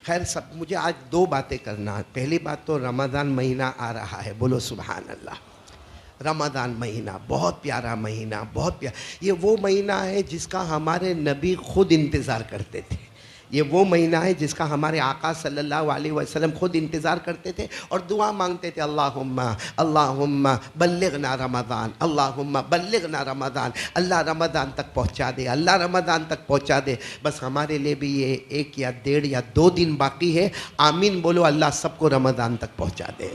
خیر مجھے آج دو باتیں کرنا. پہلی بات تو رمضان مہینہ آ رہا ہے, بولو سبحان اللہ. رمضان مہینہ بہت پیارا مہینہ, بہت پیارا. یہ وہ مہینہ ہے جس کا ہمارے نبی خود انتظار کرتے تھے. یہ وہ مہینہ ہے جس کا ہمارے آقا صلی اللہ علیہ وسلم خود انتظار کرتے تھے اور دعا مانگتے تھے, اللہم بلغنا رمضان, اللہم بلغنا رمضان. اللہ رمضان تک پہنچا دے, اللہ رمضان تک پہنچا دے. بس ہمارے لیے بھی یہ 1 یا 1.5 یا 2 دن باقی ہے. آمین بولو, اللہ سب کو رمضان تک پہنچا دے.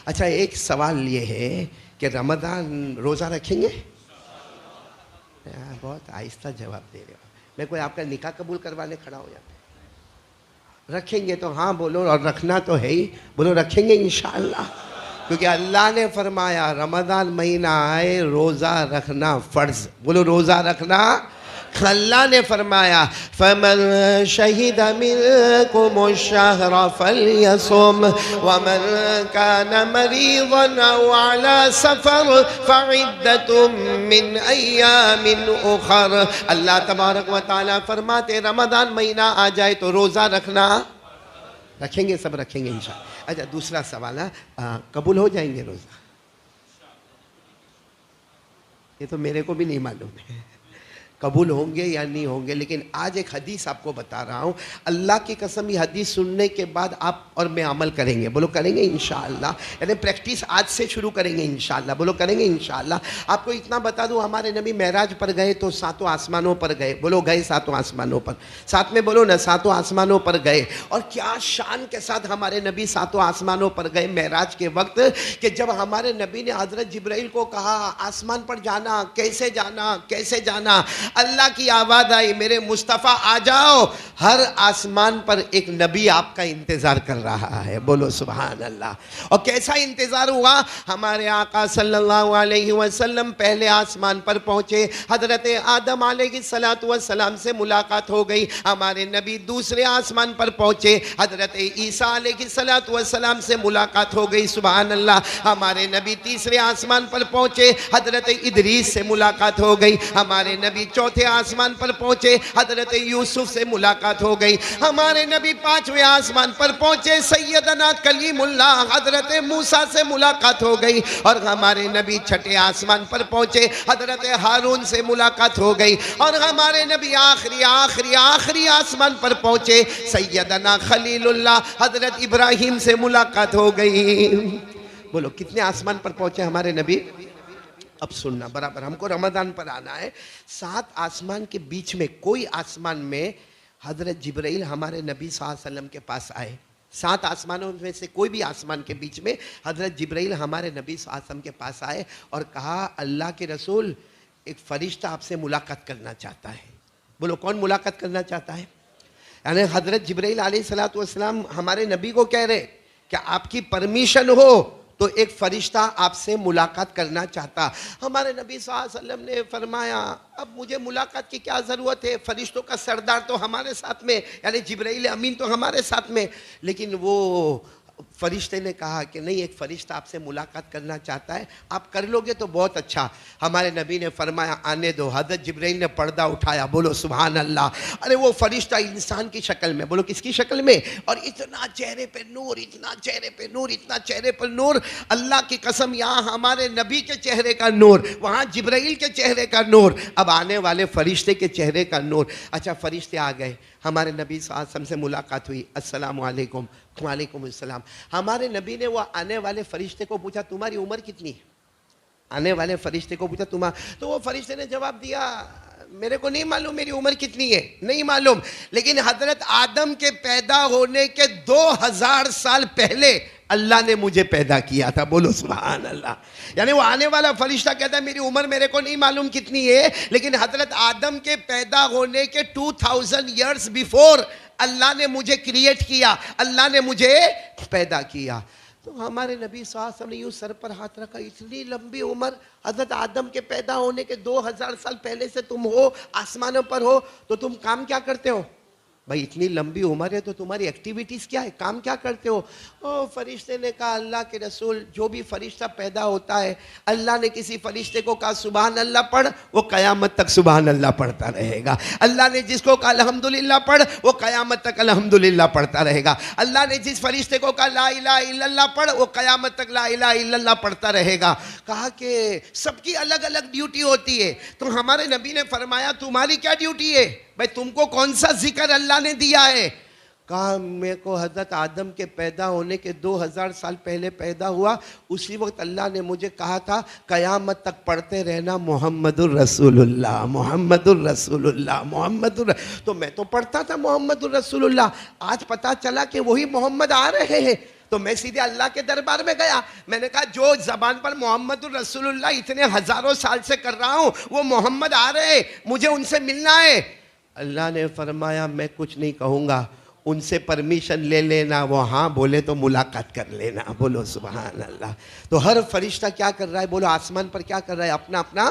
اچھا, ایک سوال یہ ہے کہ رمضان روزہ رکھیں گے؟ بہت آہستہ جواب دے رہے ہو. میں کوئی آپ کا نکاح قبول کروانے کھڑا ہو جاتا. رکھیں گے تو ہاں بولو, اور رکھنا تو ہے ہی, بولو رکھیں گے انشاءاللہ. کیونکہ اللہ نے فرمایا رمضان مہینہ آئے روزہ رکھنا فرض. بولو روزہ رکھنا. اللہ نے فرمایا فَمَنْ شَهِدَ مِنْكُمُ الشَّهْرَ فَلْيَصُمْ وَمَنْ كَانَ مَرِيضًا أَوْ عَلَى سَفَرٍ فَعِدَّةٌ مِّنْ أَيَّامٍ أُخَرَ. اللہ تبارک و تعالیٰ فرماتے رمضان مہینہ آ جائے تو روزہ رکھنا. رکھیں گے, سب رکھیں گے انشاءاللہ. اچھا, دوسرا سوال ہے, قبول ہو جائیں گے روزہ؟ یہ تو میرے کو بھی نہیں معلوم ہے قبول ہوں گے یا نہیں ہوں گے, لیکن آج ایک حدیث آپ کو بتا رہا ہوں. اللہ کی قسم یہ حدیث سننے کے بعد آپ اور میں عمل کریں گے. بولو کریں گے انشاءاللہ. یعنی پریکٹس آج سے شروع کریں گے انشاءاللہ. بولو کریں گے انشاءاللہ. آپ کو اتنا بتا دوں, ہمارے نبی معراج پر گئے تو 7 آسمانوں پر گئے. بولو گئے 7 آسمانوں پر. ساتھ میں بولو نا, 7 آسمانوں پر گئے. اور کیا شان کے ساتھ ہمارے نبی 7 آسمانوں پر گئے معراج کے وقت, کہ جب ہمارے نبی نے حضرت جبرائیل کو کہا آسمان پر جانا, کیسے جانا کیسے جانا, اللہ کی آواز آئی میرے مصطفیٰ آ جاؤ. ہر آسمان پر ایک نبی آپ کا انتظار کر رہا ہے. بولو سبحان اللہ. اور کیسا انتظار ہوا, ہمارے آقا صلی اللہ علیہ وسلم پہلے آسمان پر پہنچے, حضرت آدم علیہ السلام سے ملاقات ہو گئی. ہمارے نبی دوسرے آسمان پر پہنچے, حضرت عیسیٰ علیہ السلام سے ملاقات ہو گئی. سبحان اللہ. ہمارے نبی تیسرے آسمان پر پہنچے, حضرت ادریس سے ملاقات ہو گئی. ہمارے نبی چوتھے آسمان پر پہنچے, حضرت یوسف سے ملاقات ہو گئی. ہمارے نبی 5ویں آسمان پر پہنچے, سیدنا کلیم اللہ حضرت موسیٰ سے ملاقات ہو گئی. اور ہمارے نبی 6ٹھے آسمان پر پہنچے, حضرت ہارون سے ملاقات ہو گئی. اور ہمارے نبی آخری آسمان پر پہنچے, سیدنا خلیل اللہ حضرت ابراہیم سے ملاقات ہو گئی. بولو کتنے آسمان پر پہنچے ہمارے نبی؟ اب سننا برابر, ہم کو رمضان پر آنا ہے. 7 آسمان کے بیچ میں کوئی آسمان میں حضرت جبرائیل ہمارے نبی صلی اللہ علیہ وسلم کے پاس آئے. 7 آسمانوں میں سے کوئی بھی آسمان کے بیچ میں حضرت جبرائیل ہمارے نبی صلی اللہ علیہ وسلم کے پاس آئے اور کہا اللہ کے رسول ایک فرشتہ آپ سے ملاقات کرنا چاہتا ہے. بولو کون ملاقات کرنا چاہتا ہے؟ یعنی حضرت جبرائیل علیہ السلام ہمارے نبی کو کہہ رہے کہ آپ کی پرمیشن ہو تو ایک فرشتہ آپ سے ملاقات کرنا چاہتا. ہمارے نبی صلی اللہ علیہ وسلم نے فرمایا اب مجھے ملاقات کی کیا ضرورت ہے, فرشتوں کا سردار تو ہمارے ساتھ میں, یعنی جبرائیل امین تو ہمارے ساتھ میں. لیکن وہ فرشتے نے کہا کہ نہیں, ایک فرشتہ آپ سے ملاقات کرنا چاہتا ہے, آپ کر لو گے تو بہت اچھا. ہمارے نبی نے فرمایا آنے دو. حضرت جبرائیل نے پردہ اٹھایا. بولو سبحان اللہ. ارے وہ فرشتہ انسان کی شکل میں, بولو کس کی شکل میں, اور اتنا چہرے پہ نور, اتنا چہرے پہ نور, اتنا چہرے پر نور. اللہ کی قسم یہاں ہمارے نبی کے چہرے کا نور, وہاں جبرائیل کے چہرے کا نور, اب آنے والے فرشتے کے چہرے کا نور. اچھا فرشتے آ گئے, ہمارے نبی صلی اللہ علیہ وسلم سے ملاقات ہوئی. السلام علیکم. وعلیکم السلام. ہمارے نبی نے وہ آنے والے فرشتے کو پوچھا تمہاری عمر کتنی ہے؟ آنے والے فرشتے کو پوچھا تو وہ فرشتے نے جواب دیا میرے کو نہیں معلوم میری عمر کتنی ہے, نہیں معلوم. لیکن حضرت آدم کے پیدا ہونے کے 2000 سال پہلے اللہ نے مجھے پیدا کیا تھا. بولو سبحان اللہ. یعنی وہ آنے والا فرشتہ کہتا ہے میری عمر میرے کو نہیں معلوم کتنی ہے, لیکن حضرت آدم کے پیدا ہونے کے 2000 ایئرز بیفور اللہ نے مجھے کریٹ کیا, اللہ نے مجھے پیدا کیا. تو ہمارے نبی صلی اللہ علیہ وسلم نے یوں سر پر ہاتھ رکھا, اتنی لمبی عمر, حضرت آدم کے پیدا ہونے کے 2000 سال پہلے سے تم ہو, آسمانوں پر ہو, تو تم کام کیا کرتے ہو؟ بھائی اتنی لمبی عمر ہے تو تمہاری ایکٹیویٹیز کیا ہے, کام کیا کرتے ہو؟ او فرشتے نے کہا اللہ کے رسول جو بھی فرشتہ پیدا ہوتا ہے اللہ نے کسی فرشتے کو کہا سبحان اللہ پڑھ, وہ قیامت تک سبحان اللہ پڑھتا رہے گا. اللہ نے جس کو کہا الحمدللہ پڑھ, وہ قیامت تک الحمدللہ پڑھتا رہے گا. اللہ نے جس فرشتے کو کہا لا الہ الا اللہ پڑھ, وہ قیامت تک لا الہ الا اللہ پڑھتا رہے گا. کہا کہ سب کی الگ الگ ڈیوٹی ہوتی ہے, تو ہمارے نبی نے فرمایا تمہاری کیا ڈیوٹی ہے بھائی, تم کو کون سا ذکر اللہ نے دیا ہے؟ کہا میرے کو حضرت آدم کے پیدا ہونے کے 2000 سال پہلے پیدا ہوا, اسی وقت اللہ نے مجھے کہا تھا قیامت تک پڑھتے رہنا محمد الرسول اللہ, محمد الرسول اللہ, محمد تو میں تو پڑھتا تھا محمد الرسول اللہ. آج پتا چلا کہ وہی محمد آ رہے ہیں, تو میں سیدھے اللہ کے دربار میں گیا. میں نے کہا جو زبان پر محمد الرسول اللہ اتنے ہزاروں سال سے کر رہا ہوں, وہ محمد آ رہے ہیں, مجھے ان سے ملنا ہے. اللہ نے فرمایا میں کچھ نہیں کہوں گا, ان سے پرمیشن لے لینا, وہ ہاں بولے تو ملاقات کر لینا. بولو سبحان اللہ. تو ہر فرشتہ کیا کر رہا ہے؟ بولو آسمان پر کیا کر رہا ہے؟ اپنا اپنا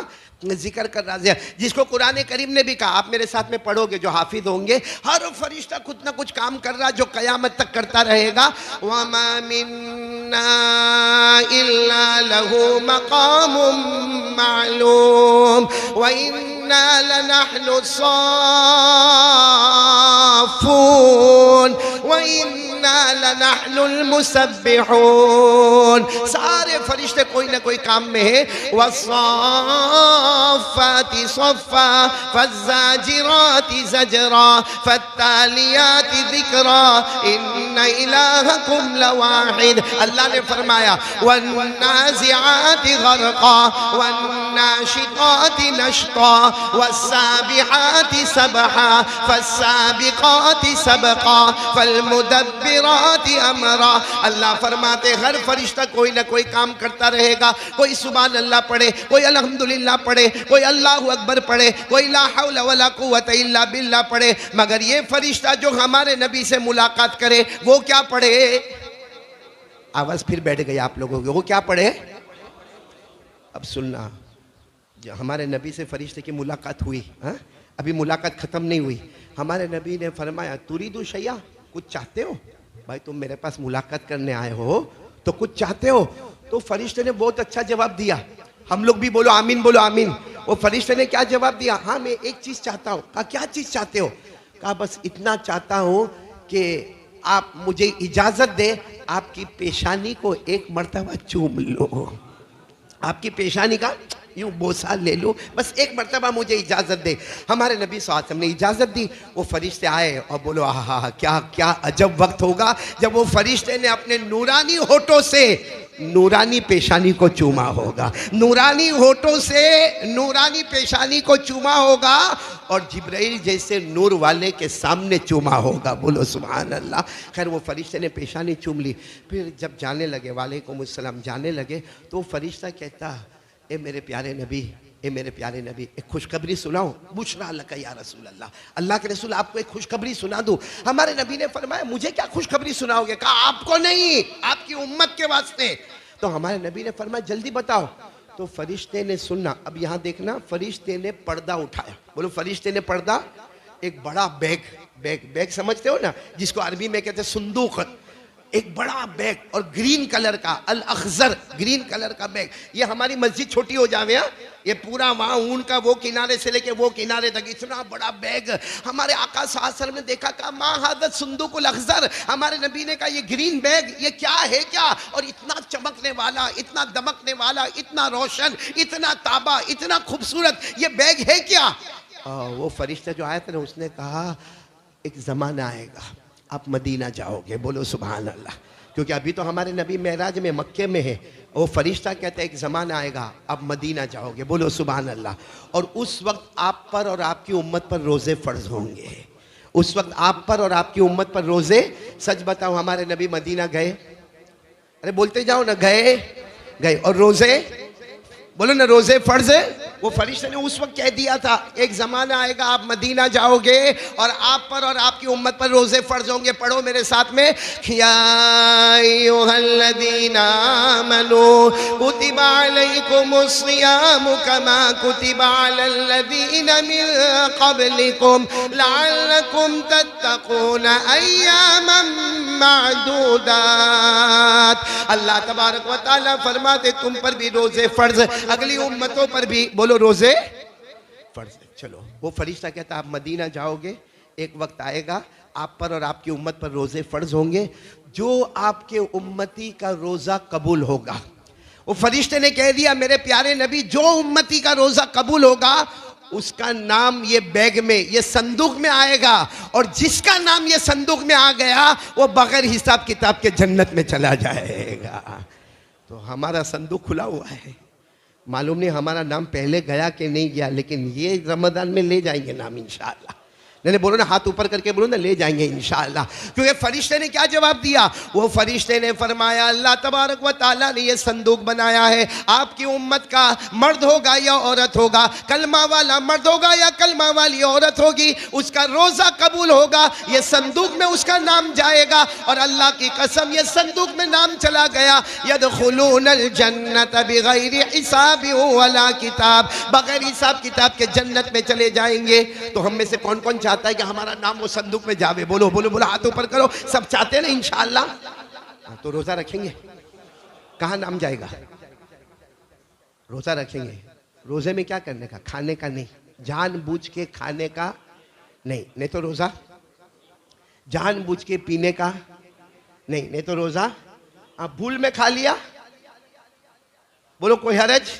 ذکر کر رہا ہے, جس کو قرآن کریم نے بھی کہا, آپ میرے ساتھ میں پڑھو گے جو حافظ ہوں گے, ہر فرشتہ کچھ نہ کچھ کام کر رہا ہے جو قیامت تک کرتا رہے گا. وَمَا مِنَّا إِلَّا لَهُ مَقَامٌ مَعْلُومٌ وَإِنَّا لَنَحْنُ الصَّافُّونَ وَإِنَّا لَنَحْنُ الْمُسَبِّحُونَ. سارے فرشتے کوئی نہ کوئی کام میں ہیں. وَالصَّافَّاتِ صَفًّا فَالزَّاجِرَاتِ زَجْرًا فَالتَّالِيَاتِ ذِكْرًا إِنَّ إِلَٰهَكُمْ لَوَاحِدٌ. اللہ نے فرمایا وَالنَّازِعَاتِ غَرْقًا وَالنَّاشِطَاتِ نَشْطًا وَالسَّابِحَاتِ سَبْحًا فَالسَّابِقَاتِ سَبْقًا فَالْمُدَبِّرَاتِ أَمْرًا. اللہ فرماتے ہر فرشتہ کوئی نہ کوئی کام کرتا رہے گا. کوئی سبحان اللہ پڑھے, کوئی الحمدللہ پڑھے, کوئی اللہ اکبر پڑھے, کوئی لا حول ولا قوت الا باللہ پڑھے, مگر یہ فرشتہ جو ہمارے نبی سے ملاقات کرے وہ کیا پڑھے؟ آواز پھر بیٹھ گئی آپ لوگوں کی, وہ کیا پڑھے؟ اب سننا, جو ہمارے نبی سے فرشتے کی ملاقات ہوئی, ابھی ملاقات ختم نہیں ہوئی. ہمارے نبی نے فرمایا تریدو شیئا, کچھ چاہتے ہو؟ بھائی تم میرے پاس ملاقات کرنے آئے ہو تو کچھ چاہتے ہو؟ تو فرشتے نے بہت اچھا جواب دیا. ہم لوگ بھی بولو آمین, بولو آمین. وہ فرشتے نے کیا جواب دیا؟ ہاں میں ایک چیز چاہتا ہوں. کہا کیا چیز چاہتے ہو؟ کہا بس اتنا چاہتا ہوں کہ آپ مجھے اجازت دیں آپ کی پیشانی کو ایک مرتبہ چوم لو, آپ کی پیشانی کا یوں بوسہ لے لو, بس ایک مرتبہ مجھے اجازت دے. ہمارے نبی صلی اللہ علیہ وسلم نے اجازت دی. وہ فرشتے آئے اور بولو آہا کیا عجب وقت ہوگا جب وہ فرشتے نے اپنے نورانی ہونٹوں سے نورانی پیشانی کو چوما ہوگا, نورانی ہونٹوں سے نورانی پیشانی کو چوما ہوگا, اور جبرائیل جیسے نور والے کے سامنے چوما ہوگا. بولو سبحان اللہ. خیر وہ فرشتے نے پیشانی چوم لی. پھر جب جانے لگے, وعلیکم السلام, جانے لگے, تو وہ فرشتہ کہتا اے میرے پیارے نبی, اے میرے پیارے نبی, ایک خوشخبری سناؤں؟ بشرا لک یا رسول اللہ, اللہ کے رسول آپ کو ایک خوشخبری سنا دوں. ہمارے نبی نے فرمایا مجھے کیا خوشخبری سناؤ گے؟ کہا آپ کو نہیں, آپ کی امت کے واسطے. تو ہمارے نبی نے فرمایا جلدی بتاؤ. تو فرشتے نے سننا, اب یہاں دیکھنا, فرشتے نے پردہ اٹھایا. بولو فرشتے نے پردہ, ایک بڑا بیگ سمجھتے ہو نا, جس کو عربی میں کہتے ہیں صندوق, ایک بڑا بیگ, اور گرین کلر کا, الاخضر گرین کلر کا بیگ. یہ ہماری مسجد چھوٹی ہو جاوے, یہ پورا وہاں اون کا وہ کنارے سے لے کے وہ کنارے تک اتنا بڑا بیگ. ہمارے آقا صلی اللہ علیہ وسلم نے دیکھا, کہا ما حضرت صندوق الاخضر. ہمارے نبی نے کہا یہ گرین بیگ یہ کیا ہے کیا؟ اور اتنا چمکنے والا, اتنا دمکنے والا, اتنا روشن, اتنا تابہ, اتنا خوبصورت, یہ بیگ ہے کیا؟ وہ فرشتہ جو آیا تھا نا, اس نے کہا ایک زمانہ آئے گا آپ مدینہ جاؤ گے. بولو سبحان اللہ. کیونکہ ابھی تو ہمارے نبی معراج میں مکے میں ہے, وہ فرشتہ کہتا ہے ایک زمانہ آئے گا آپ مدینہ جاؤ گے. بولو سبحان اللہ. اور اس وقت آپ پر اور آپ کی امت پر روزے فرض ہوں گے. اس وقت آپ پر اور آپ کی امت پر روزے. سچ بتاؤ ہمارے نبی مدینہ گئے؟ ارے بولتے جاؤ نا, گئے, اور روزے, بولو نا روزے فرض ہے. وہ فرشتے نے اس وقت کہہ دیا تھا ایک زمانہ آئے گا آپ مدینہ جاؤ گے اور آپ پر اور آپ کی امت پر روزے فرض ہوں گے. پڑھو میرے ساتھ میں, یا ایھا الذین آمنوا کتب علیکم الصیام کما کتب علی الذین من قبلکم لعلکم تتقون ایاما معدودات. اللہ تبارک و تعالیٰ فرماتے تم پر بھی روزے فرض, اگلی امتوں پر بھی بولو روزے فرض. چلو وہ فرشتہ کہتا آپ مدینہ جاؤ گے, ایک وقت آئے گا آپ پر اور آپ کی امت پر روزے فرض ہوں گے, جو آپ کے امتی کا روزہ قبول ہوگا. وہ فرشتے نے کہہ دیا میرے پیارے نبی جو امتی کا روزہ قبول ہوگا اس کا نام یہ بیگ میں یہ صندوق میں آئے گا, اور جس کا نام یہ صندوق میں آ گیا وہ بغیر حساب کتاب کے جنت میں چلا جائے گا. تو ہمارا صندوق کھلا ہوا ہے, معلوم نہیں ہمارا نام پہلے گیا کہ نہیں گیا, لیکن یہ رمضان میں لے جائیں گے نام انشاءاللہ. نہیں بولو نا, ہاتھ اوپر کر کے بولو نا, لے جائیں گے انشاءاللہ. کیونکہ فرشتے نے کیا جواب دیا؟ وہ فرشتے نے فرمایا اللہ تبارک و تعالیٰ نے یہ صندوق بنایا ہے, آپ کی امت کا مرد ہوگا یا عورت ہوگا, کلمہ والا مرد ہوگا یا کلمہ والی عورت ہوگی, اس کا روزہ قبول ہوگا, یہ صندوق میں اس کا نام جائے گا. اور اللہ کی قسم یہ صندوق میں نام چلا گیا, یدخلون الجنت بغیر حساب ولا کتاب, بغیر حساب کتاب کے جنت میں چلے جائیں گے. تو ہم میں سے کون کون چاہتا ہے کہ ہمارا نام وہ صندوق میں جاوے؟ بولو بولو بولو, ہاتھ اوپر کرو. سب چاہتے ہیں نا انشاءاللہ؟ تو روزہ رکھیں گے. کہاں نام جائے گا؟ روزہ رکھیں گے. روزے میں کیا کرنے کا؟ کھانے کا نہیں, جان بوجھ کے کھانے کا نہیں. نہیں تو روزہ جان بوجھ کے پینے کا نہیں. نہیں تو روزہ بھول میں کھا لیا, بولو کوئی حرج,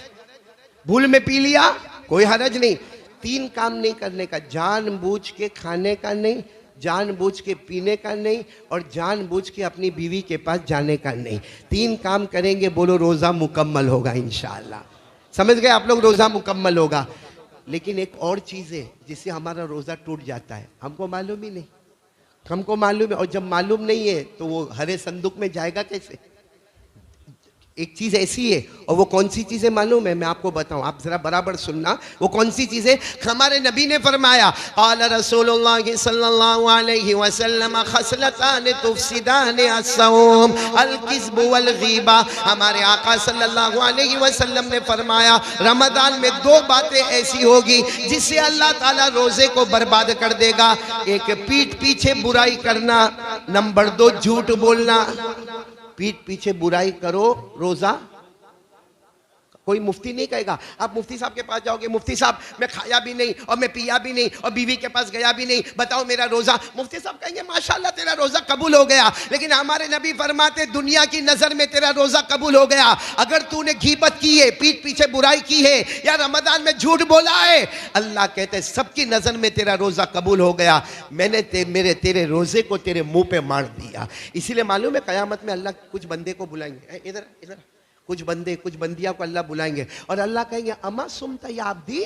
بھول میں پی لیا کوئی حرج نہیں. تین کام نہیں کرنے کا, جان بوجھ کے کھانے کا نہیں, جان بوجھ کے پینے کا نہیں, اور جان بوجھ کے اپنی بیوی کے پاس جانے کا نہیں. تین کام کریں گے, بولو روزہ مکمل ہوگا انشاءاللہ. سمجھ گئے آپ لوگ؟ روزہ مکمل ہوگا. لیکن ایک اور چیز ہے جس سے ہمارا روزہ ٹوٹ جاتا ہے, ہم کو معلوم ہی نہیں. ہم کو معلوم ہے, اور جب معلوم نہیں ہے تو وہ ہرے صندوق میں جائے گا کیسے؟ ایک چیز ایسی ہے, اور وہ کون سی چیز ہے معلوم ہے؟ میں آپ کو بتاؤں, آپ ذرا برابر سننا. وہ کون سی چیز ہے؟ ہمارے نبی نے فرمایا قال رسول اللہ صلی اللہ علیہ وسلم خصلتان تفسدان الصوم الکذب والغیبہ. ہمارے آقا صلی اللہ علیہ وسلم نے فرمایا رمضان میں دو باتیں ایسی ہوگی جس سے اللہ تعالیٰ روزے کو برباد کر دے گا. ایک پیٹھ پیچھے برائی کرنا, نمبر دو جھوٹ بولنا. پیٹھ پیچھے برائی کرو, روزہ. کوئی مفتی نہیں کہے گا, آپ مفتی صاحب کے پاس جاؤ گے, مفتی صاحب میں کھایا بھی نہیں اور میں پیا بھی نہیں اور بیوی کے پاس گیا بھی نہیں, بتاؤ میرا روزہ. مفتی صاحب کہیں گے ماشاءاللہ تیرا روزہ قبول ہو گیا. لیکن ہمارے نبی فرماتے دنیا کی نظر میں تیرا روزہ قبول ہو گیا, اگر تو نے غیبت کی ہے, پیٹھ پیچھے برائی کی ہے, یا رمضان میں جھوٹ بولا ہے, اللہ کہتے ہیں سب کی نظر میں تیرا روزہ قبول ہو گیا. میں نے تیرے روزے کو تیرے منہ پہ مار دیا. اسی لیے معلوم ہے قیامت میں اللہ کچھ بندے کو بلائیں گے, ادھر ادھر, کچھ بندے کچھ بندیاں کو اللہ بلائیں گے, اور اللہ کہیں گے اما سمتا یا عبدی.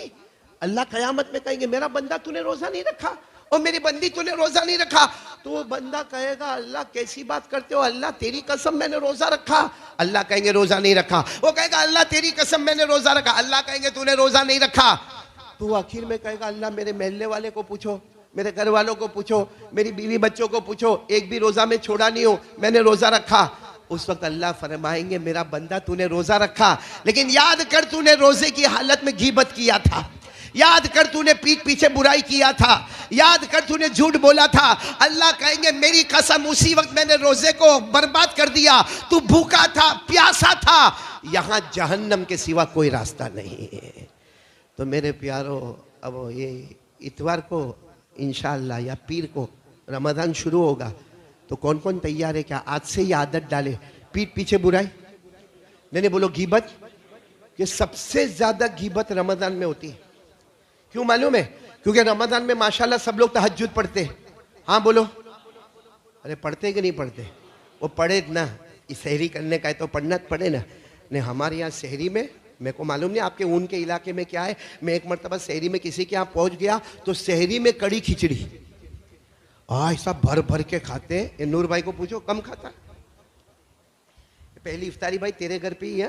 اللہ قیامت میں کہیں گے میرا بندہ تو نے روزہ نہیں رکھا, اور میری بندی تو نے روزہ نہیں رکھا. تو وہ بندہ کہے گا اللہ کیسی بات کرتے ہو, اللہ تیری قسم میں نے روزہ رکھا. اللہ کہیں گے روزہ نہیں رکھا. وہ کہے گا اللہ تیری قسم میں نے روزہ رکھا. اللہ کہیں گے تو نے روزہ نہیں رکھا. تو وہ آخر میں کہے گا اللہ میرے محلے والے کو پوچھو, میرے گھر والوں کو پوچھو, میری بیوی بچوں کو پوچھو, ایک بھی روزہ میں چھوڑا نہیں ہو, میں نے روزہ رکھا. اس وقت اللہ فرمائیں گے میرا بندہ تو نے روزہ رکھا, لیکن یاد کر تو نے روزے کی حالت میں غیبت کیا تھا, یاد کر تو نے پیٹھ پیچھے برائی کیا تھا, یاد کر تو نے جھوٹ بولا تھا. اللہ کہیں گے میری قسم اسی وقت میں نے روزے کو برباد کر دیا, تو بھوکا تھا, پیاسا تھا, یہاں جہنم کے سوا کوئی راستہ نہیں ہے. تو میرے پیارو, اب یہ اتوار کو انشاءاللہ یا پیر کو رمضان شروع ہوگا, تو کون کون تیار ہے کیا آج سے یہ عادت ڈالے پیٹھ پیچھے برائی نہیں بولو غیبت. یہ سب سے زیادہ غیبت رمضان میں ہوتی ہے. کیوں معلوم ہے؟ کیونکہ رمضان میں ماشاءاللہ سب لوگ تہجد پڑھتے ہیں. ہاں بولو, ارے پڑھتے کہ نہیں پڑھتے؟ وہ پڑھے نا, سحری کرنے کا ہے تو پڑھنا پڑھے نا. نہیں ہمارے یہاں سحری میں, میرے کو معلوم نہیں آپ کے اون کے علاقے میں کیا ہے, میں ایک مرتبہ سحری میں کسی کے یہاں پہنچ گیا تو سحری میں کڑی کھچڑی ایسا بھر بھر کے کھاتے ہیں. نور بھائی کو پوچھو کم کھاتا, پہلی افطاری بھائی تیرے گھر پہ ہی ہے,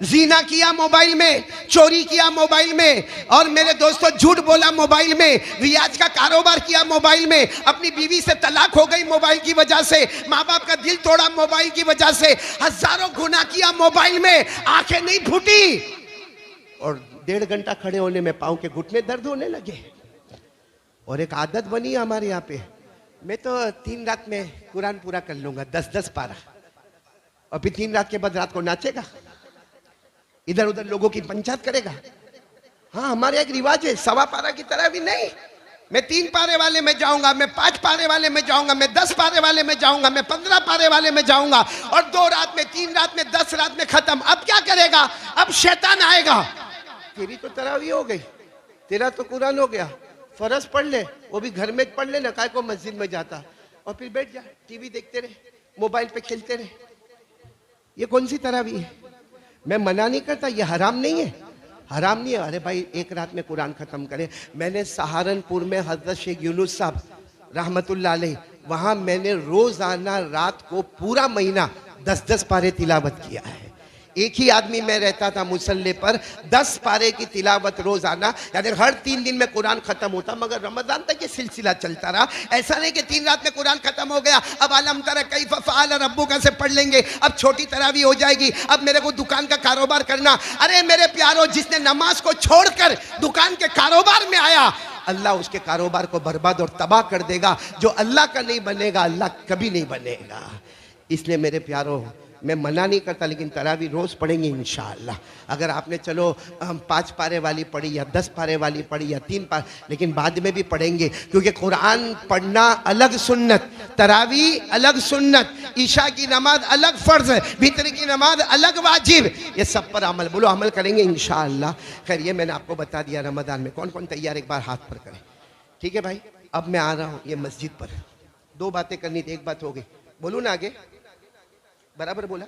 زینا کیا موبائل میں، چوری کیا موبائل میں، اور میرے دوستو جھوٹ بولا موبائل میں، ریاض کا کاروبار کیا موبائل میں، اپنی بیوی سے طلاق ہو گئی موبائل کی وجہ سے، ماں باپ کا دل توڑا موبائل کی وجہ سے، ہزاروں گناہ کیا موبائل میں، آنکھیں نہیں پھوٹی، اور 1.5 گھنٹہ کھڑے ہونے میں پاؤں کے گھٹنے درد ہونے لگے۔ اور ایک عادت بنی ہمارے یہاں پہ، میں تو 3 رات میں قرآن پورا کر لوں گا، 10 پارہ، اور پھر 3 رات کے بعد رات کو ناچے گا، ادھر ادھر لوگوں کی پنچایت کرے گا۔ ہاں ہمارے ایک رواج ہے، 1.25 پارہ کی طرح بھی نہیں، میں 3 پارے والے میں جاؤں گا، میں 5 پارے والے میں جاؤں گا، میں 10 پارے والے میں جاؤں گا، میں 15 پارے والے میں جاؤں گا، اور 2 رات میں، 3 رات میں، 10 رات میں ختم۔ اب کیا کرے گا؟ اب شیطان آئے گا، تیری تو تراویح ہو گئی، تیرا تو قرآن ہو گیا، فرض پڑھ لے، وہ بھی گھر میں پڑھ لے نا، کائے کو مسجد میں جاتا، اور پھر بیٹھ جا، ٹی وی دیکھتے رہے، موبائل پہ کھیلتے رہے۔ یہ کون سی تراویح ہے؟ میں منع نہیں کرتا، یہ حرام نہیں ہے، حرام نہیں ہے، ارے بھائی 1 رات میں قرآن ختم کرے۔ میں نے سہارنپور میں حضرت شیخ یونس صاحب رحمت اللہ علیہ، وہاں میں نے روزانہ رات کو پورا مہینہ 10 پارے تلاوت کیا ہے۔ ایک ہی آدمی میں رہتا تھا مصلی پر، 10 پارے کی تلاوت روزانہ، یعنی ہر 3 دن میں قرآن ختم ہوتا، مگر رمضان تک یہ سلسلہ چلتا رہا۔ ایسا نہیں کہ 3 رات میں قرآن ختم ہو گیا، اب علم تر کیف فعل ربک سے پڑھ لیں گے، اب چھوٹی تراویح ہو جائے گی، اب میرے کو دکان کا کاروبار کرنا۔ ارے میرے پیارو، جس نے نماز کو چھوڑ کر دکان کے کاروبار میں آیا، اللہ اس کے کاروبار کو برباد اور تباہ کر دے گا۔ جو اللہ کا نہیں بنے گا، اللہ کبھی نہیں بنے گا۔ اس لیے میرے پیارو، میں منع نہیں کرتا، لیکن تراویح روز پڑھیں گے انشاءاللہ۔ اگر آپ نے چلو 5 پارے والی پڑھی یا 10 پارے والی پڑھی یا 3 پارے، لیکن بعد میں بھی پڑھیں گے، کیونکہ قرآن پڑھنا الگ سنت، تراویح الگ سنت، عشاء کی نماز الگ فرض، وتر کی نماز الگ واجب، یہ سب پر عمل، بولو عمل کریں گے انشاءاللہ۔ خیر، یہ میں نے آپ کو بتا دیا رمضان میں کون کون تیار، ایک بار ہاتھ پر کریں، ٹھیک ہے بھائی؟ اب میں آ رہا ہوں یہ مسجد پر، 2 باتیں کرنی تھی، ایک بات ہو گئی، بولو نا آگے، برابر بولا؟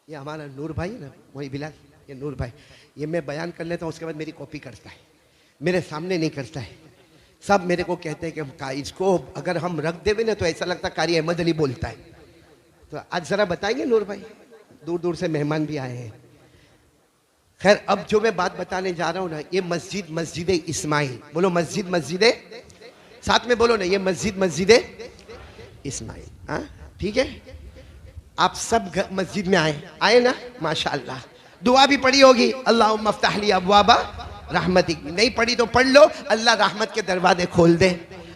یہ ہمارا نور بھائی ہے نا، وہی بلال، یہ نور بھائی، یہ میں بیان کر لیتا ہوں، اس کے بعد میری کاپی کرتا ہے، میرے سامنے نہیں کرتا ہے۔ سب میرے کو کہتے ہیں کہ اس کو اگر ہم رکھ دے نا تو ایسا لگتا قاری احمد علی بولتا ہے۔ تو آج ذرا بتائیں گے نور بھائی، دور دور سے مہمان بھی آئے ہیں۔ خیر، اب جو میں بات بتانے جا رہا ہوں نا، یہ مسجد اسماعیل، بولو مسجد ساتھ میں بولو نا، یہ مسجد اسماعیل، ہاں ٹھیک ہے؟ آپ سب مسجد میں آئے نا، ماشاءاللہ، دعا بھی پڑھی ہوگی، اللہم افتح لی ابواب رحمتک، نہیں پڑھی تو پڑھ لو، اللہ رحمت کے دروازے کھول دے۔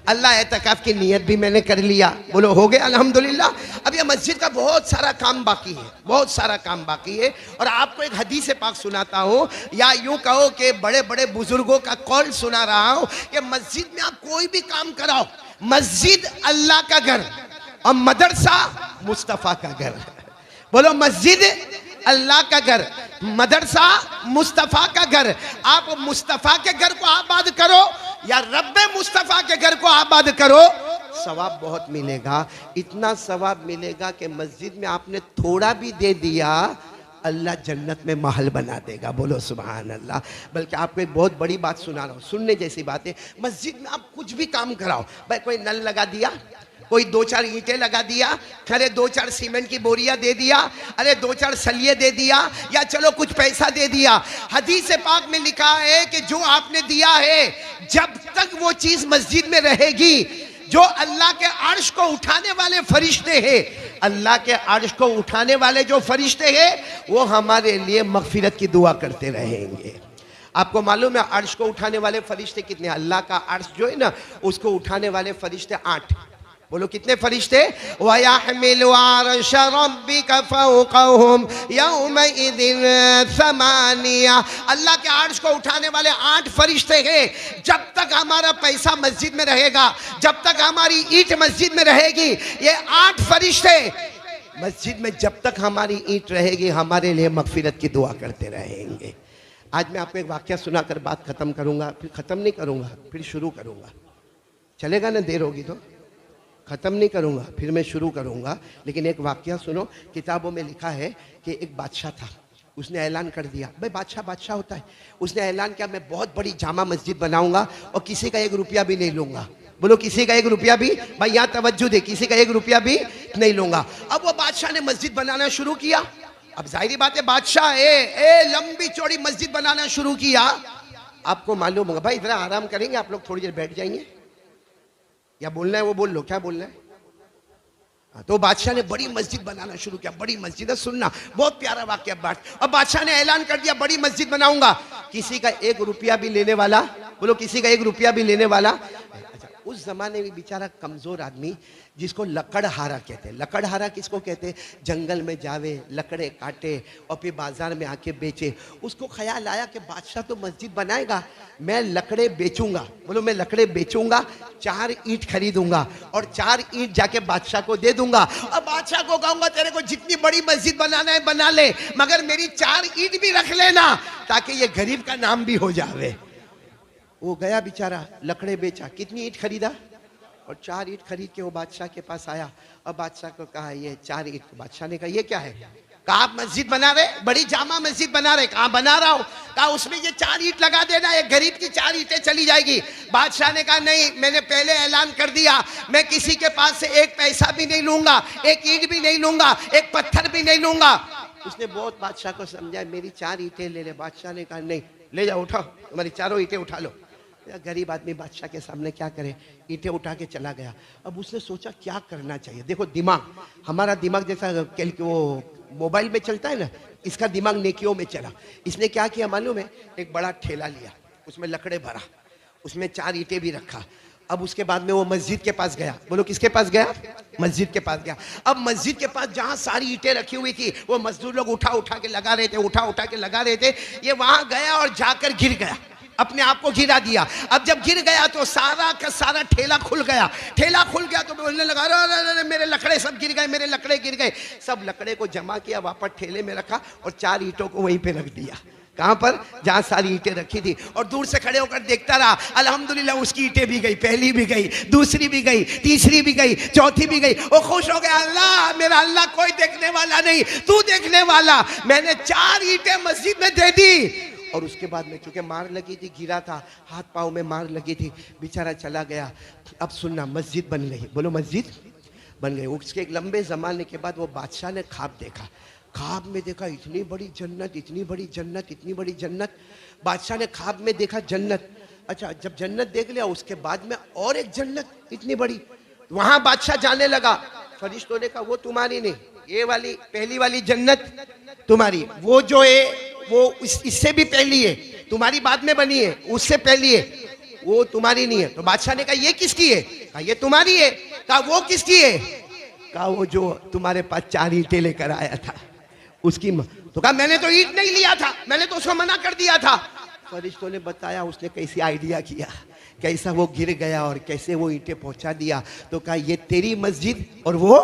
اللہ اعتکاف کی نیت بھی میں نے کر لیا، بولو ہو گیا الحمدللہ۔ اب یہ مسجد کا بہت سارا کام باقی ہے، بہت سارا کام باقی ہے، اور آپ کو ایک حدیث پاک سناتا ہوں، یا یوں کہو کہ بڑے بڑے بزرگوں کا قول سنا رہا ہوں کہ مسجد میں آپ کوئی بھی کام کراؤ، مسجد اللہ کا گھر اور مدرسہ مصطفیٰ کا گھر، بولو مسجد اللہ کا گھر، مدرسہ مصطفیٰ کا گھر۔ آپ مصطفیٰ کے گھر کو آباد کرو یا رب مصطفیٰ کے گھر کو آباد کرو، ثواب بہت ملے گا، اتنا ثواب ملے گا کہ مسجد میں آپ نے تھوڑا بھی دے دیا، اللہ جنت میں محل بنا دے گا، بولو سبحان اللہ۔ بلکہ آپ کو ایک بہت بڑی بات سنا رہا ہوں، سننے جیسی بات ہے، مسجد میں آپ کچھ بھی کام کراؤ، بھائی کوئی نل لگا دیا، کوئی 2-4 اینٹیں لگا دیا، ارے 2-4 سیمنٹ کی بوریاں دے دیا، ارے 2-4 سلیے دے دیا، یا چلو کچھ پیسہ دے دیا، حدیث پاک میں لکھا ہے کہ جو آپ نے دیا ہے، جب تک وہ چیز مسجد میں رہے گی، جو اللہ کے عرش کو اٹھانے والے فرشتے ہیں، اللہ کے عرش کو اٹھانے والے جو فرشتے ہیں، وہ ہمارے لیے مغفرت کی دعا کرتے رہیں گے۔ آپ کو معلوم ہے عرش کو اٹھانے والے فرشتے کتنے ہیں؟ اللہ کا عرش جو ہے نا، اس کو اٹھانے والے فرشتے 8، بولو کتنے فرشتے؟ وَيَحْمِلُ عَرْشَ رَبِّكَ فَوْقَهُمْ يَوْمَئِذٍ ثَمَانِيَةٌ، اللہ کے عرش کو اٹھانے والے 8 فرشتے ہیں۔ جب تک ہمارا پیسہ مسجد میں رہے گا، جب تک ہماری اینٹ مسجد میں رہے گی، یہ 8 فرشتے مسجد میں جب تک ہماری اینٹ رہے گی ہمارے لیے مغفرت کی دعا کرتے رہیں گے۔ آج میں آپ کو ایک واقعہ سنا کر بات ختم کروں گا، پھر ختم نہیں کروں گا، پھر شروع کروں گا، چلے گا نا؟ دیر ہوگی تو ختم نہیں کروں گا، پھر میں شروع کروں گا، لیکن ایک واقعہ سنو۔ کتابوں میں لکھا ہے کہ ایک بادشاہ تھا، اس نے اعلان کر دیا، بھائی بادشاہ ہوتا ہے، اس نے اعلان کیا میں بہت بڑی جامع مسجد بناؤں گا اور کسی کا 1 روپیہ بھی نہیں لوں گا، بولو کسی کا 1 روپیہ بھی، بھائی یہاں توجہ دے، کسی کا 1 روپیہ بھی نہیں لوں گا۔ اب وہ بادشاہ نے مسجد بنانا شروع کیا، اب ظاہری بات ہے بادشاہ اے لمبی چوڑی مسجد بنانا شروع کیا. آپ کو معلوم ہوگا بھائی ذرا آرام کریں گے آپ لوگ, تھوڑی دیر بیٹھ جائیں گے, یا بولنا ہے وہ بول لو, کیا بولنا ہے. تو بادشاہ نے بڑی مسجد بنانا شروع کیا. بڑی مسجد ہے, سننا بہت پیارا واقعہ بات. اب بادشاہ نے اعلان کر دیا بڑی مسجد بناؤں گا. کسی کا 1 روپیہ بھی لینے والا, بولو کسی کا 1 روپیہ بھی لینے والا. اچھا اس زمانے میں بیچارہ کمزور آدمی جس کو لکڑہارا کہتے ہیں. لکڑہارا کس کو کہتے ہیں؟ جنگل میں جاوے, لکڑے کاٹے اور پھر بازار میں آ کے بیچے. اس کو خیال آیا کہ بادشاہ تو مسجد بنائے گا, میں لکڑے بیچوں گا. بولو میں لکڑے بیچوں گا, 4 اینٹ خریدوں گا اور 4 اینٹ جا کے بادشاہ کو دے دوں گا. اور بادشاہ کو کہوں گا تیرے کو جتنی بڑی مسجد بنانا ہے بنا لے, مگر میری 4 اینٹ بھی رکھ لینا تاکہ یہ غریب کا نام بھی ہو جاوے. وہ گیا بیچارہ, لکڑے بیچا. کتنی اینٹ خریدا؟ اور 4 اینٹ خرید کے وہ بادشاہ کے پاس آیا. اور بادشاہ کو کہا یہ 4 اینٹ. بادشاہ نے کہا یہ کیا ہے؟ کہا آپ مسجد بنا رہے, بڑی جامع مسجد بنا رہے. کہا بنا رہا ہوں. کہا اس میں یہ 4 اینٹ لگا دینا, ایک غریب کی 4 اینٹیں چلی جائے گی. بادشاہ نے کہا نہیں, میں نے پہلے اعلان کر دیا میں کسی کے پاس سے 1 پیسہ بھی نہیں لوں گا, 1 اینٹ بھی نہیں لوں گا, 1 پتھر بھی نہیں لوں گا. اس نے بہت بادشاہ کو سمجھایا میری 4 اینٹیں لے لے. بادشاہ نے کہا نہیں, لے جاؤ اٹھاؤ, تمہاری 4 اینٹیں اٹھا لو. غریب آدمی بادشاہ کے سامنے کیا کرے, اینٹیں اٹھا کے چلا گیا. اب اس نے سوچا کیا کرنا چاہیے. دیکھو دماغ, ہمارا دماغ جیسا وہ موبائل میں چلتا ہے نا, اس کا دماغ نیکیوں میں چلا. اس نے کیا کیا معلوم ہے, ایک بڑا ٹھیلا لیا, اس میں لکڑے بھرا, اس میں 4 اینٹیں بھی رکھا. اب اس کے بعد میں وہ مسجد کے پاس گیا. بولو کس کے پاس گیا؟ مسجد کے پاس گیا. اب مسجد کے پاس جہاں ساری اینٹیں رکھی ہوئی تھی وہ مزدور لوگ اٹھا کے لگا رہے تھے, اٹھا کے لگا رہے تھے. یہ وہاں گیا اور جا کر گر گیا, اپنے آپ کو گرا دیا. اب جب گر گیا تو سارا کا سارا ٹھیلا کھل گیا. ٹھیلا کھل گیا تو بولنے لگا میرے لکڑے سب گر گئے, میرے لکڑے گر گئے. سب لکڑے کو جمع کیا, واپس ٹھیلے میں رکھا اور 4 اینٹوں کو وہیں پہ رکھ دیا. کہاں پر؟ جہاں ساری اینٹیں رکھی تھی. اور دور سے کھڑے ہو کر دیکھتا رہا. الحمدللہ اس کی اینٹیں بھی گئی, پہلی بھی گئی, دوسری بھی گئی, تیسری بھی گئی, چوتھی بھی گئی. وہ خوش ہو گیا, اللہ میرا اللہ کوئی دیکھنے والا نہیں, تو دیکھنے والا. میں نے 4 اینٹیں مسجد میں دے دی. اور اس کے بعد میں چونکہ مار لگی تھی, گرا تھا, ہاتھ پاؤں میں مار لگی تھی, بیچارہ چلا گیا. اب سننا, مسجد بن گئی. بولو مسجد بن گئی. اس کے ایک لمبے زمانے کے بعد وہ بادشاہ نے خواب دیکھا. خواب میں دیکھا اتنی بڑی جنت, اتنی بڑی جنت, اتنی بڑی جنت. بادشاہ نے خواب میں دیکھا جنت. اچھا جب جنت دیکھ لیا اس کے بعد میں اور ایک جنت اتنی بڑی. وہاں بادشاہ جانے لگا. فرشتوں نے کہا وہ تمہاری نہیں, یہ والی پہلی والی جنت تمہاری, وہ جو ہے وہ اس سے بھی پہلی ہے, تمہاری بعد میں بنی ہے, اس سے پہلی ہے, وہ تمہاری نہیں ہے. تو بادشاہ نے کہا یہ کس کی ہے؟ کہا یہ تمہاری ہے. کہا وہ کس کی ہے؟ کہا وہ جو تمہارے پاس 4 اینٹیں لے کر آیا تھا اس کی. تو کہا میں نے تو اینٹ نہیں لیا تھا, میں نے تو اس کو منع کر دیا تھا. فرشتوں نے بتایا اس نے کیسی آئیڈیا کیا, کیسا وہ گر گیا اور کیسے وہ اینٹیں پہنچا دیا. تو کہا یہ تیری مسجد اور وہ,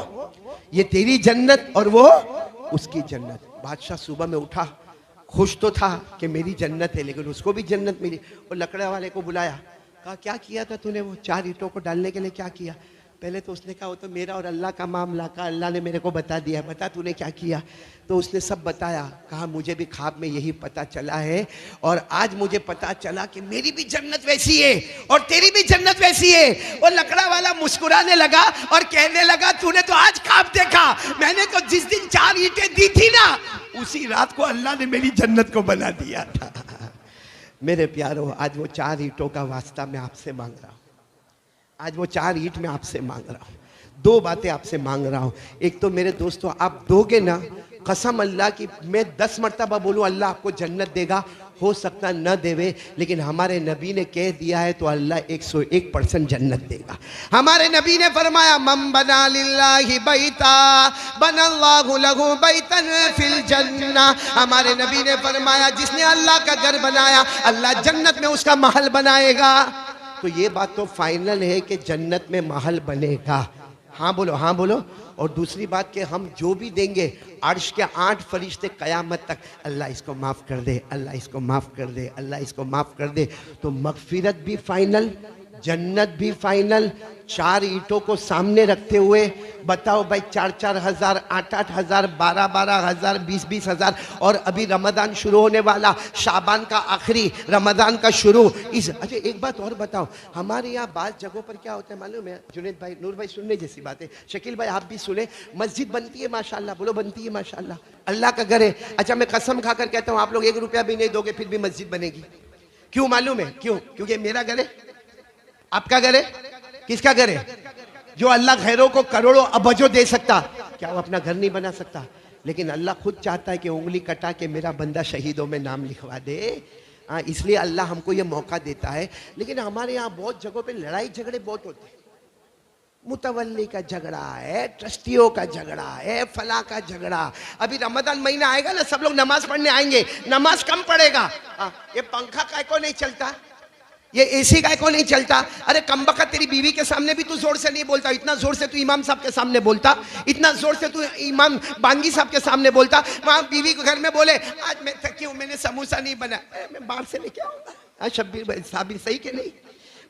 یہ تیری جنت اور وہ اس کی جنت. بادشاہ صبح میں اٹھا, خوش تو تھا کہ میری جنت ہے, لیکن اس کو بھی جنت ملی. اور لکڑے والے کو بلایا, کہا کیا کیا تھا تو نے, وہ 4 اینٹوں کو ڈالنے کے لیے کیا کیا؟ پہلے تو اس نے کہا وہ تو میرا اور اللہ کا معاملہ. کہا اللہ نے میرے کو بتا دیا, بتا تو نے کیا کیا. تو اس نے سب بتایا. کہا مجھے بھی خواب میں یہی پتا چلا ہے, اور آج مجھے پتا چلا کہ میری بھی جنت ویسی ہے اور تیری بھی جنت ویسی ہے. اور لکڑا والا مسکرانے لگا اور کہنے لگا تو نے تو آج خواب دیکھا, میں نے تو جس دن 4 اینٹیں دی تھی نا اسی رات کو اللہ نے میری جنت کو بنا دیا تھا. میرے پیارو, آج وہ 4 اینٹوں کا واسطہ میں آپ سے مانگ رہا ہوں. آج وہ 4 اینٹ میں آپ سے مانگ رہا ہوں. 2 باتیں آپ سے مانگ رہا ہوں. ایک تو میرے دوستو آپ دو گے نا, قسم اللہ کی میں 10 مرتبہ بولوں اللہ آپ کو جنت دے گا, ہو سکتا نہ دے, لیکن ہمارے نبی نے کہہ دیا ہے تو اللہ 101% جنت دے گا. ہمارے نبی نے فرمایا من بنا للہ بیتا بنا اللہ لہ بیتا فی الجنہ. ہمارے نبی نے فرمایا جس نے اللہ کا گھر بنایا اللہ جنت میں اس کا محل بنائے گا. تو یہ بات تو فائنل ہے کہ جنت میں محل بنے گا. ہاں بولو, ہاں بولو. اور دوسری بات کہ ہم جو بھی دیں گے, عرش کے 8 فرشتے قیامت تک اللہ اس کو معاف کر دے, اللہ اس کو معاف کر دے, اللہ اس کو معاف کر دے. تو مغفرت بھی فائنل, جنت بھی فائنل. 4 اینٹوں کو سامنے رکھتے ہوئے بتاؤ بھائی 4,000 8,000 12,000 20,000 اور ابھی رمضان شروع ہونے والا, شعبان کا آخری, رمضان کا شروع. اچھا ایک بات اور بتاؤ, ہمارے یہاں بعض جگہوں پر کیا ہوتا ہے معلوم ہے جنید بھائی, نور بھائی, سننے جیسی بات ہے, شکیل بھائی آپ بھی سنیں, مسجد بنتی ہے ماشاءاللہ, بولو بنتی ہے ماشاءاللہ, اللہ کا گھر ہے. اچھا میں قسم کھا کر کہتا ہوں آپ لوگ 1 روپیہ بھی نہیں دو گے پھر بھی مسجد بنے گی. کیوں معلوم ہے کیوں؟ کیونکہ میرا گھر ہے, آپ کا گھر ہے, کس کا گھر ہے؟ جو اللہ غیروں کو کروڑوں ابجوں دے سکتا, کیا وہ اپنا گھر نہیں بنا سکتا؟ لیکن اللہ خود چاہتا ہے کہ انگلی کٹا کے میرا بندہ شہیدوں میں نام لکھوا دے. اس لیے اللہ ہم کو یہ موقع دیتا ہے. لیکن ہمارے یہاں بہت جگہوں پہ لڑائی جھگڑے بہت ہوتے ہیں. متولی کا جھگڑا ہے, ٹرسٹیوں کا جھگڑا ہے, فلاں کا جھگڑا. ابھی رمضان مہینہ آئے گا نا, سب لوگ نماز پڑھنے آئیں گے, نماز کم پڑھے گا. یہ پنکھا کائے کو نہیں چلتا, یہ اے سی کائے کو نہیں چلتا؟ ارے کمبخت تیری بیوی کے سامنے بھی تو زور سے نہیں بولتا, اتنا زور سے تو امام صاحب کے سامنے بولتا, اتنا زور سے تو امام بانگی صاحب کے سامنے بولتا. وہاں بیوی کو گھر میں بولے آج میں تھکی ہوں, میں نے سموسا نہیں بنایا, میں باہر سے لے کے آؤں گا. شبیر صاحب صحیح کہ نہیں؟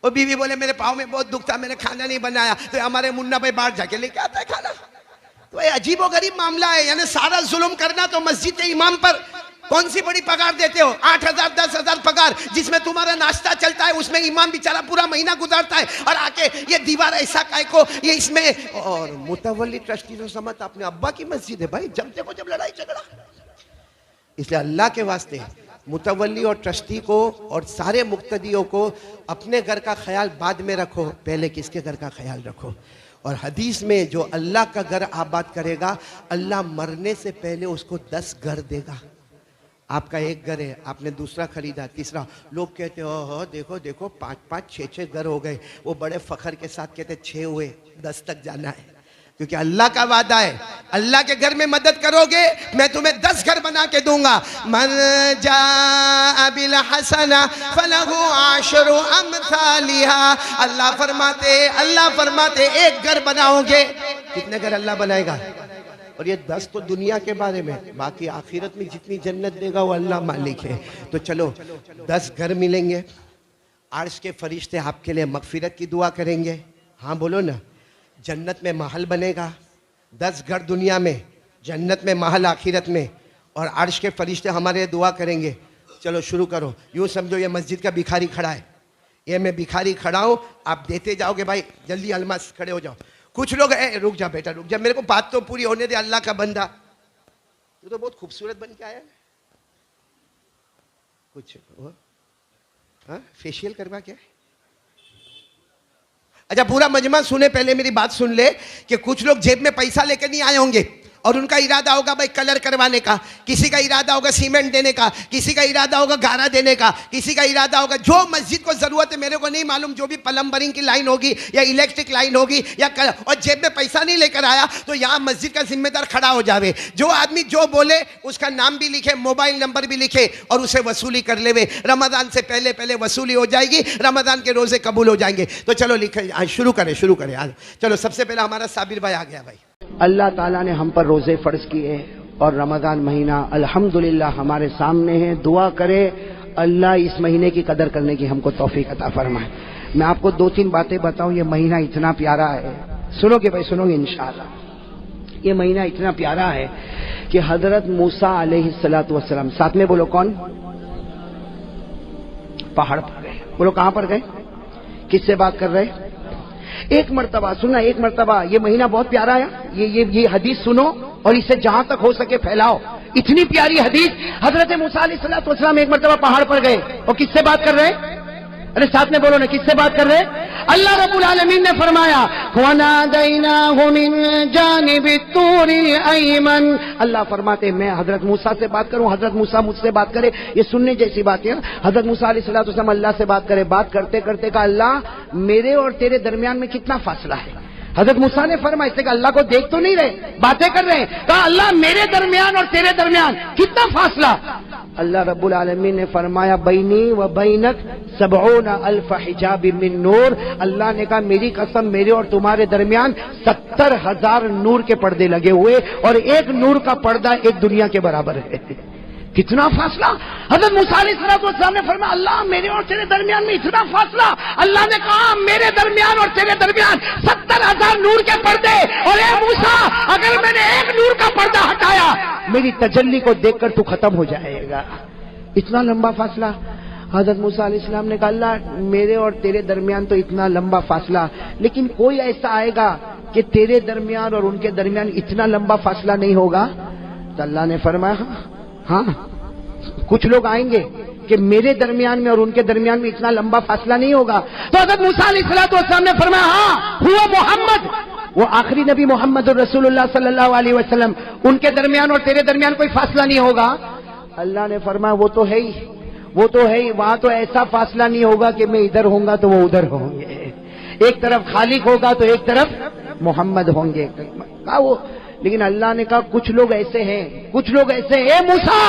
وہ بیوی بولے میرے پاؤں میں بہت دکھ تھا, میں نے کھانا نہیں بنایا, تو ہمارے منا بھائی باہر جا کے لے کے آتا ہے کھانا. تو یہ عجیب و غریب معاملہ ہے. یعنی سارا ظلم کرنا تو مسجد کے امام پر. کون سی بڑی پگار دیتے ہو؟ 8,000 10,000 پگار, جس میں تمہارا ناشتہ چلتا ہے, اس میں امام بیچارہ پورا مہینہ گزارتا ہے, اور آ کے یہ دیوار ایسا کائے کو, یہ اس میں. اور متولی ٹرسٹی تو سمجھ اپنے ابا کی مسجد ہے بھائی, جب دیکھو جب لڑائی جھگڑا. اس لیے اللہ کے واسطے متولی اور ٹرسٹی کو اور سارے مقتدیوں کو اپنے گھر کا خیال بعد میں رکھو, پہلے کس کے گھر کا خیال رکھو. اور حدیث میں جو اللہ کا گھر آباد کرے گا, اللہ مرنے سے پہلے اس کو 10 گھر دے گا. آپ کا ایک گھر ہے, آپ نے دوسرا خریدا, تیسرا, لوگ کہتے ہو دیکھو دیکھو 5 6 گھر ہو گئے. وہ بڑے فخر کے ساتھ کہتے 6 ہوئے, 10 تک جانا ہے. کیونکہ اللہ کا وعدہ ہے, اللہ کے گھر میں مدد کرو گے میں تمہیں 10 گھر بنا کے دوں گا. من جاء بالحسنہ فلہ 10 امثالها. اللہ فرماتے ایک گھر بناؤ گے, کتنے گھر اللہ بنائے گا؟ اور یہ 10 تو دنیا کے بارے میں, باقی آخرت میں جتنی جنت دے گا وہ اللہ مالک ہے. تو چلو 10 گھر ملیں گے, عرش کے فرشتے آپ کے لیے مغفرت کی دعا کریں گے. ہاں بولو نا. جنت میں محل بنے گا, 10 گھر دنیا میں, جنت میں محل آخرت میں, اور عرش کے فرشتے ہمارے دعا کریں گے. چلو شروع کرو. یوں سمجھو یہ مسجد کا بھکاری کھڑا ہے, یہ میں بھکاری کھڑا ہوں, آپ دیتے جاؤ گے. بھائی جلدی الماس کھڑے ہو جاؤ. کچھ لوگ رک جا بیٹا رک جا, میرے کو بات تو پوری ہونے دے. اللہ کا بندہ تو بہت خوبصورت بن کے آیا, کچھ فیشیل کروا کیا ہے؟ اچھا پورا مجمع سنے, پہلے میری بات سن لے کہ کچھ لوگ جیب میں پیسہ لے کے نہیں آئے ہوں گے, اور ان کا ارادہ ہوگا بھائی کلر کروانے کا, کسی کا ارادہ ہوگا سیمنٹ دینے کا, کسی کا ارادہ ہوگا گارا دینے کا, کسی کا ارادہ ہوگا جو مسجد کو ضرورت ہے. میرے کو نہیں معلوم, جو بھی پلمبرنگ کی لائن ہوگی یا الیکٹرک لائن ہوگی یا اور جیب میں پیسہ نہیں لے کر آیا تو یہاں مسجد کا ذمہ دار کھڑا ہو جاوے. جو آدمی جو بولے اس کا نام بھی لکھے, موبائل نمبر بھی لکھے, اور اسے وصولی کر لے. رمضان سے پہلے وصولی ہو جائے گی, رمضان کے روزے قبول ہو جائیں گے. تو چلو لکھے, شروع کریں. چلو سب سے پہلے ہمارا صابر بھائی آ گیا. بھائی اللہ تعالیٰ نے ہم پر روزے فرض کیے, اور رمضان مہینہ الحمدللہ ہمارے سامنے ہے. دعا کرے اللہ اس مہینے کی قدر کرنے کی ہم کو توفیق عطا فرمائے. میں آپ کو 2-3 باتیں بتاؤں. یہ مہینہ اتنا پیارا ہے, سنو گے بھائی, سنو گے انشاءاللہ. یہ مہینہ اتنا پیارا ہے کہ حضرت موسیٰ علیہ السلام, ساتھ میں بولو کون, پہاڑ پر گئے. بولو کہاں پر گئے, کس سے بات کر رہے؟ ایک مرتبہ سننا, ایک مرتبہ. یہ مہینہ بہت پیارا ہے. یہ حدیث سنو اور اسے جہاں تک ہو سکے پھیلاؤ. اتنی پیاری حدیث. حضرت موسیٰ علیہ السلام ایک مرتبہ پہاڑ پر گئے, اور کس سے بات کر رہے؟ ارے ساتھ میں بولو نا, کس سے بات کر رہے؟ اللہ رب العالمین نے فرمایا وَنَادَيْنَاهُ مِن جَانِبِ الطُّورِ الْأَيْمَنِ. اللہ فرماتے میں حضرت موسیٰ سے بات کروں, حضرت موسیٰ مجھ سے بات کرے. یہ سننے جیسی بات ہے. حضرت موسیٰ علیہ السلام اللہ سے بات کرے. بات کرتے کرتے کہا اللہ میرے اور تیرے درمیان میں کتنا فاصلہ ہے؟ حضرت موسیٰ نے فرمایا, اس نے کہا اللہ کو دیکھ تو نہیں رہے, باتیں کر رہے ہیں. کہا اللہ میرے درمیان اور تیرے درمیان کتنا فاصلہ؟ اللہ رب العالمین نے فرمایا بینی و بینک 70,000 حجاب من نور. اللہ نے کہا میری قسم میرے اور تمہارے درمیان 70,000 نور کے پردے لگے ہوئے, اور ایک نور کا پردہ ایک دنیا کے برابر ہے. کتنا فاصلہ؟ حضرت موسیٰ علیہ السلام نے فرمایا اللہ میرے اور تیرے درمیان میں اتنا فاصلہ. اللہ نے کہا میرے درمیان اور تیرے درمیان 70 70,000 نور کے پردے، اور اے موسیٰ اگر میں نے ایک نور کا پردہ ہٹایا میری تجلی کو دیکھ کر تو ختم ہو جائے گا. اتنا لمبا فاصلہ. حضرت موسیٰ علیہ السلام نے کہا اللہ میرے اور تیرے درمیان تو اتنا لمبا فاصلہ، لیکن کوئی ایسا آئے گا کہ تیرے درمیان اور ان کے درمیان اتنا لمبا فاصلہ نہیں ہوگا؟ تو اللہ نے فرمایا ہاں کچھ لوگ آئیں گے کہ میرے درمیان میں اور ان کے درمیان میں اتنا لمبا فاصلہ نہیں ہوگا. تو حضرت موسیٰ علیہ السلام نے فرمایا ہاں ہوا محمد، وہ آخری نبی محمد الرسول اللہ صلی اللہ علیہ وسلم، ان کے درمیان اور تیرے درمیان کوئی فاصلہ نہیں ہوگا. اللہ نے فرمایا وہ تو ہے ہی، وہ تو ہے ہی، وہاں تو ایسا فاصلہ نہیں ہوگا کہ میں ادھر ہوں گا تو وہ ادھر ہوں گے، ایک طرف خالق ہوگا تو ایک طرف محمد ہوں گے. لیکن اللہ نے کہا کچھ لوگ ایسے ہیں، کچھ لوگ ایسے ہیں. اے موسیٰ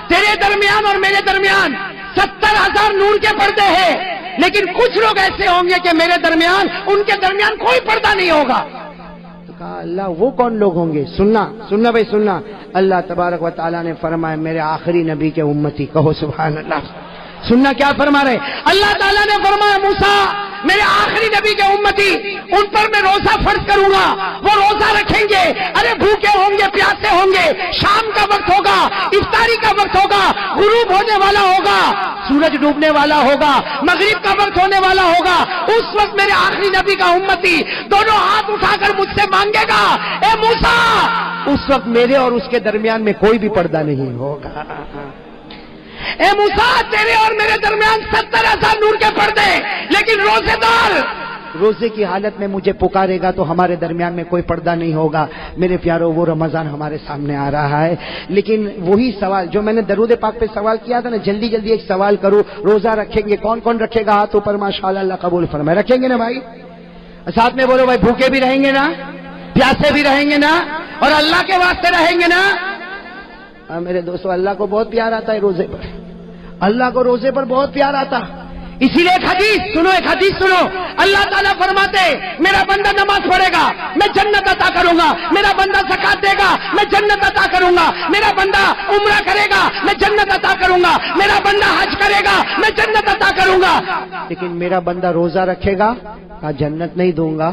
تیرے درمیان اور میرے درمیان 70,000 نور کے پردے ہیں، لیکن کچھ لوگ ایسے ہوں گے کہ میرے درمیان ان کے درمیان کوئی پردہ نہیں ہوگا. تو کہا اللہ وہ کون لوگ ہوں گے؟ سننا بھائی سننا. اللہ تبارک و تعالیٰ نے فرمایا میرے آخری نبی کے امتی. کہو سبحان اللہ. سننا کیا فرما رہے؟ اللہ تعالیٰ نے فرمایا موسیٰ میرے آخری نبی کے امتی ان پر میں روزہ فرض کروں گا، وہ روزہ رکھیں گے. ارے بھوکے ہوں گے، پیاسے ہوں گے، شام کا وقت ہوگا، افطاری کا وقت ہوگا، غروب ہونے والا ہوگا، سورج ڈوبنے والا ہوگا، مغرب کا وقت ہونے والا ہوگا. اس وقت میرے آخری نبی کا امتی دونوں ہاتھ اٹھا کر مجھ سے مانگے گا اے موسیٰ. اس وقت میرے اور اس کے درمیان میں کوئی بھی پردہ نہیں ہوگا. اے موسیٰ تیرے اور میرے درمیان 70,000 نور کے پردے، لیکن روزے دار روزے کی حالت میں مجھے پکارے گا تو ہمارے درمیان میں کوئی پردہ نہیں ہوگا. میرے پیارو وہ رمضان ہمارے سامنے آ رہا ہے، لیکن وہی سوال جو میں نے درود پاک پہ سوال کیا تھا نا، جلدی ایک سوال کروں. روزہ رکھیں گے کون کون رکھے گا؟ ہاتھ اوپر ماشاءاللہ، اللہ قبول فرمائے. رکھیں گے نا بھائی؟ ساتھ میں بولو بھائی بھوکے بھی رہیں گے نا، پیاسے بھی رہیں گے نا، اور اللہ کے واسطے رہیں گے نا. میرے دوستو اللہ کو بہت پیار آتا ہے روزے پر، اللہ کو روزے پر بہت پیار آتا. اسی لیے ایک حدیث سنو. اللہ تعالیٰ فرماتے میرا بندہ نماز پڑھے گا میں جنت عطا کروں گا، میرا بندہ زکات دے گا میں جنت عطا کروں گا، میرا بندہ عمرہ کرے گا میں جنت عطا کروں گا، میرا بندہ حج کرے گا میں جنت عطا کروں گا. لیکن میرا بندہ روزہ رکھے گا جنت نہیں دوں گا،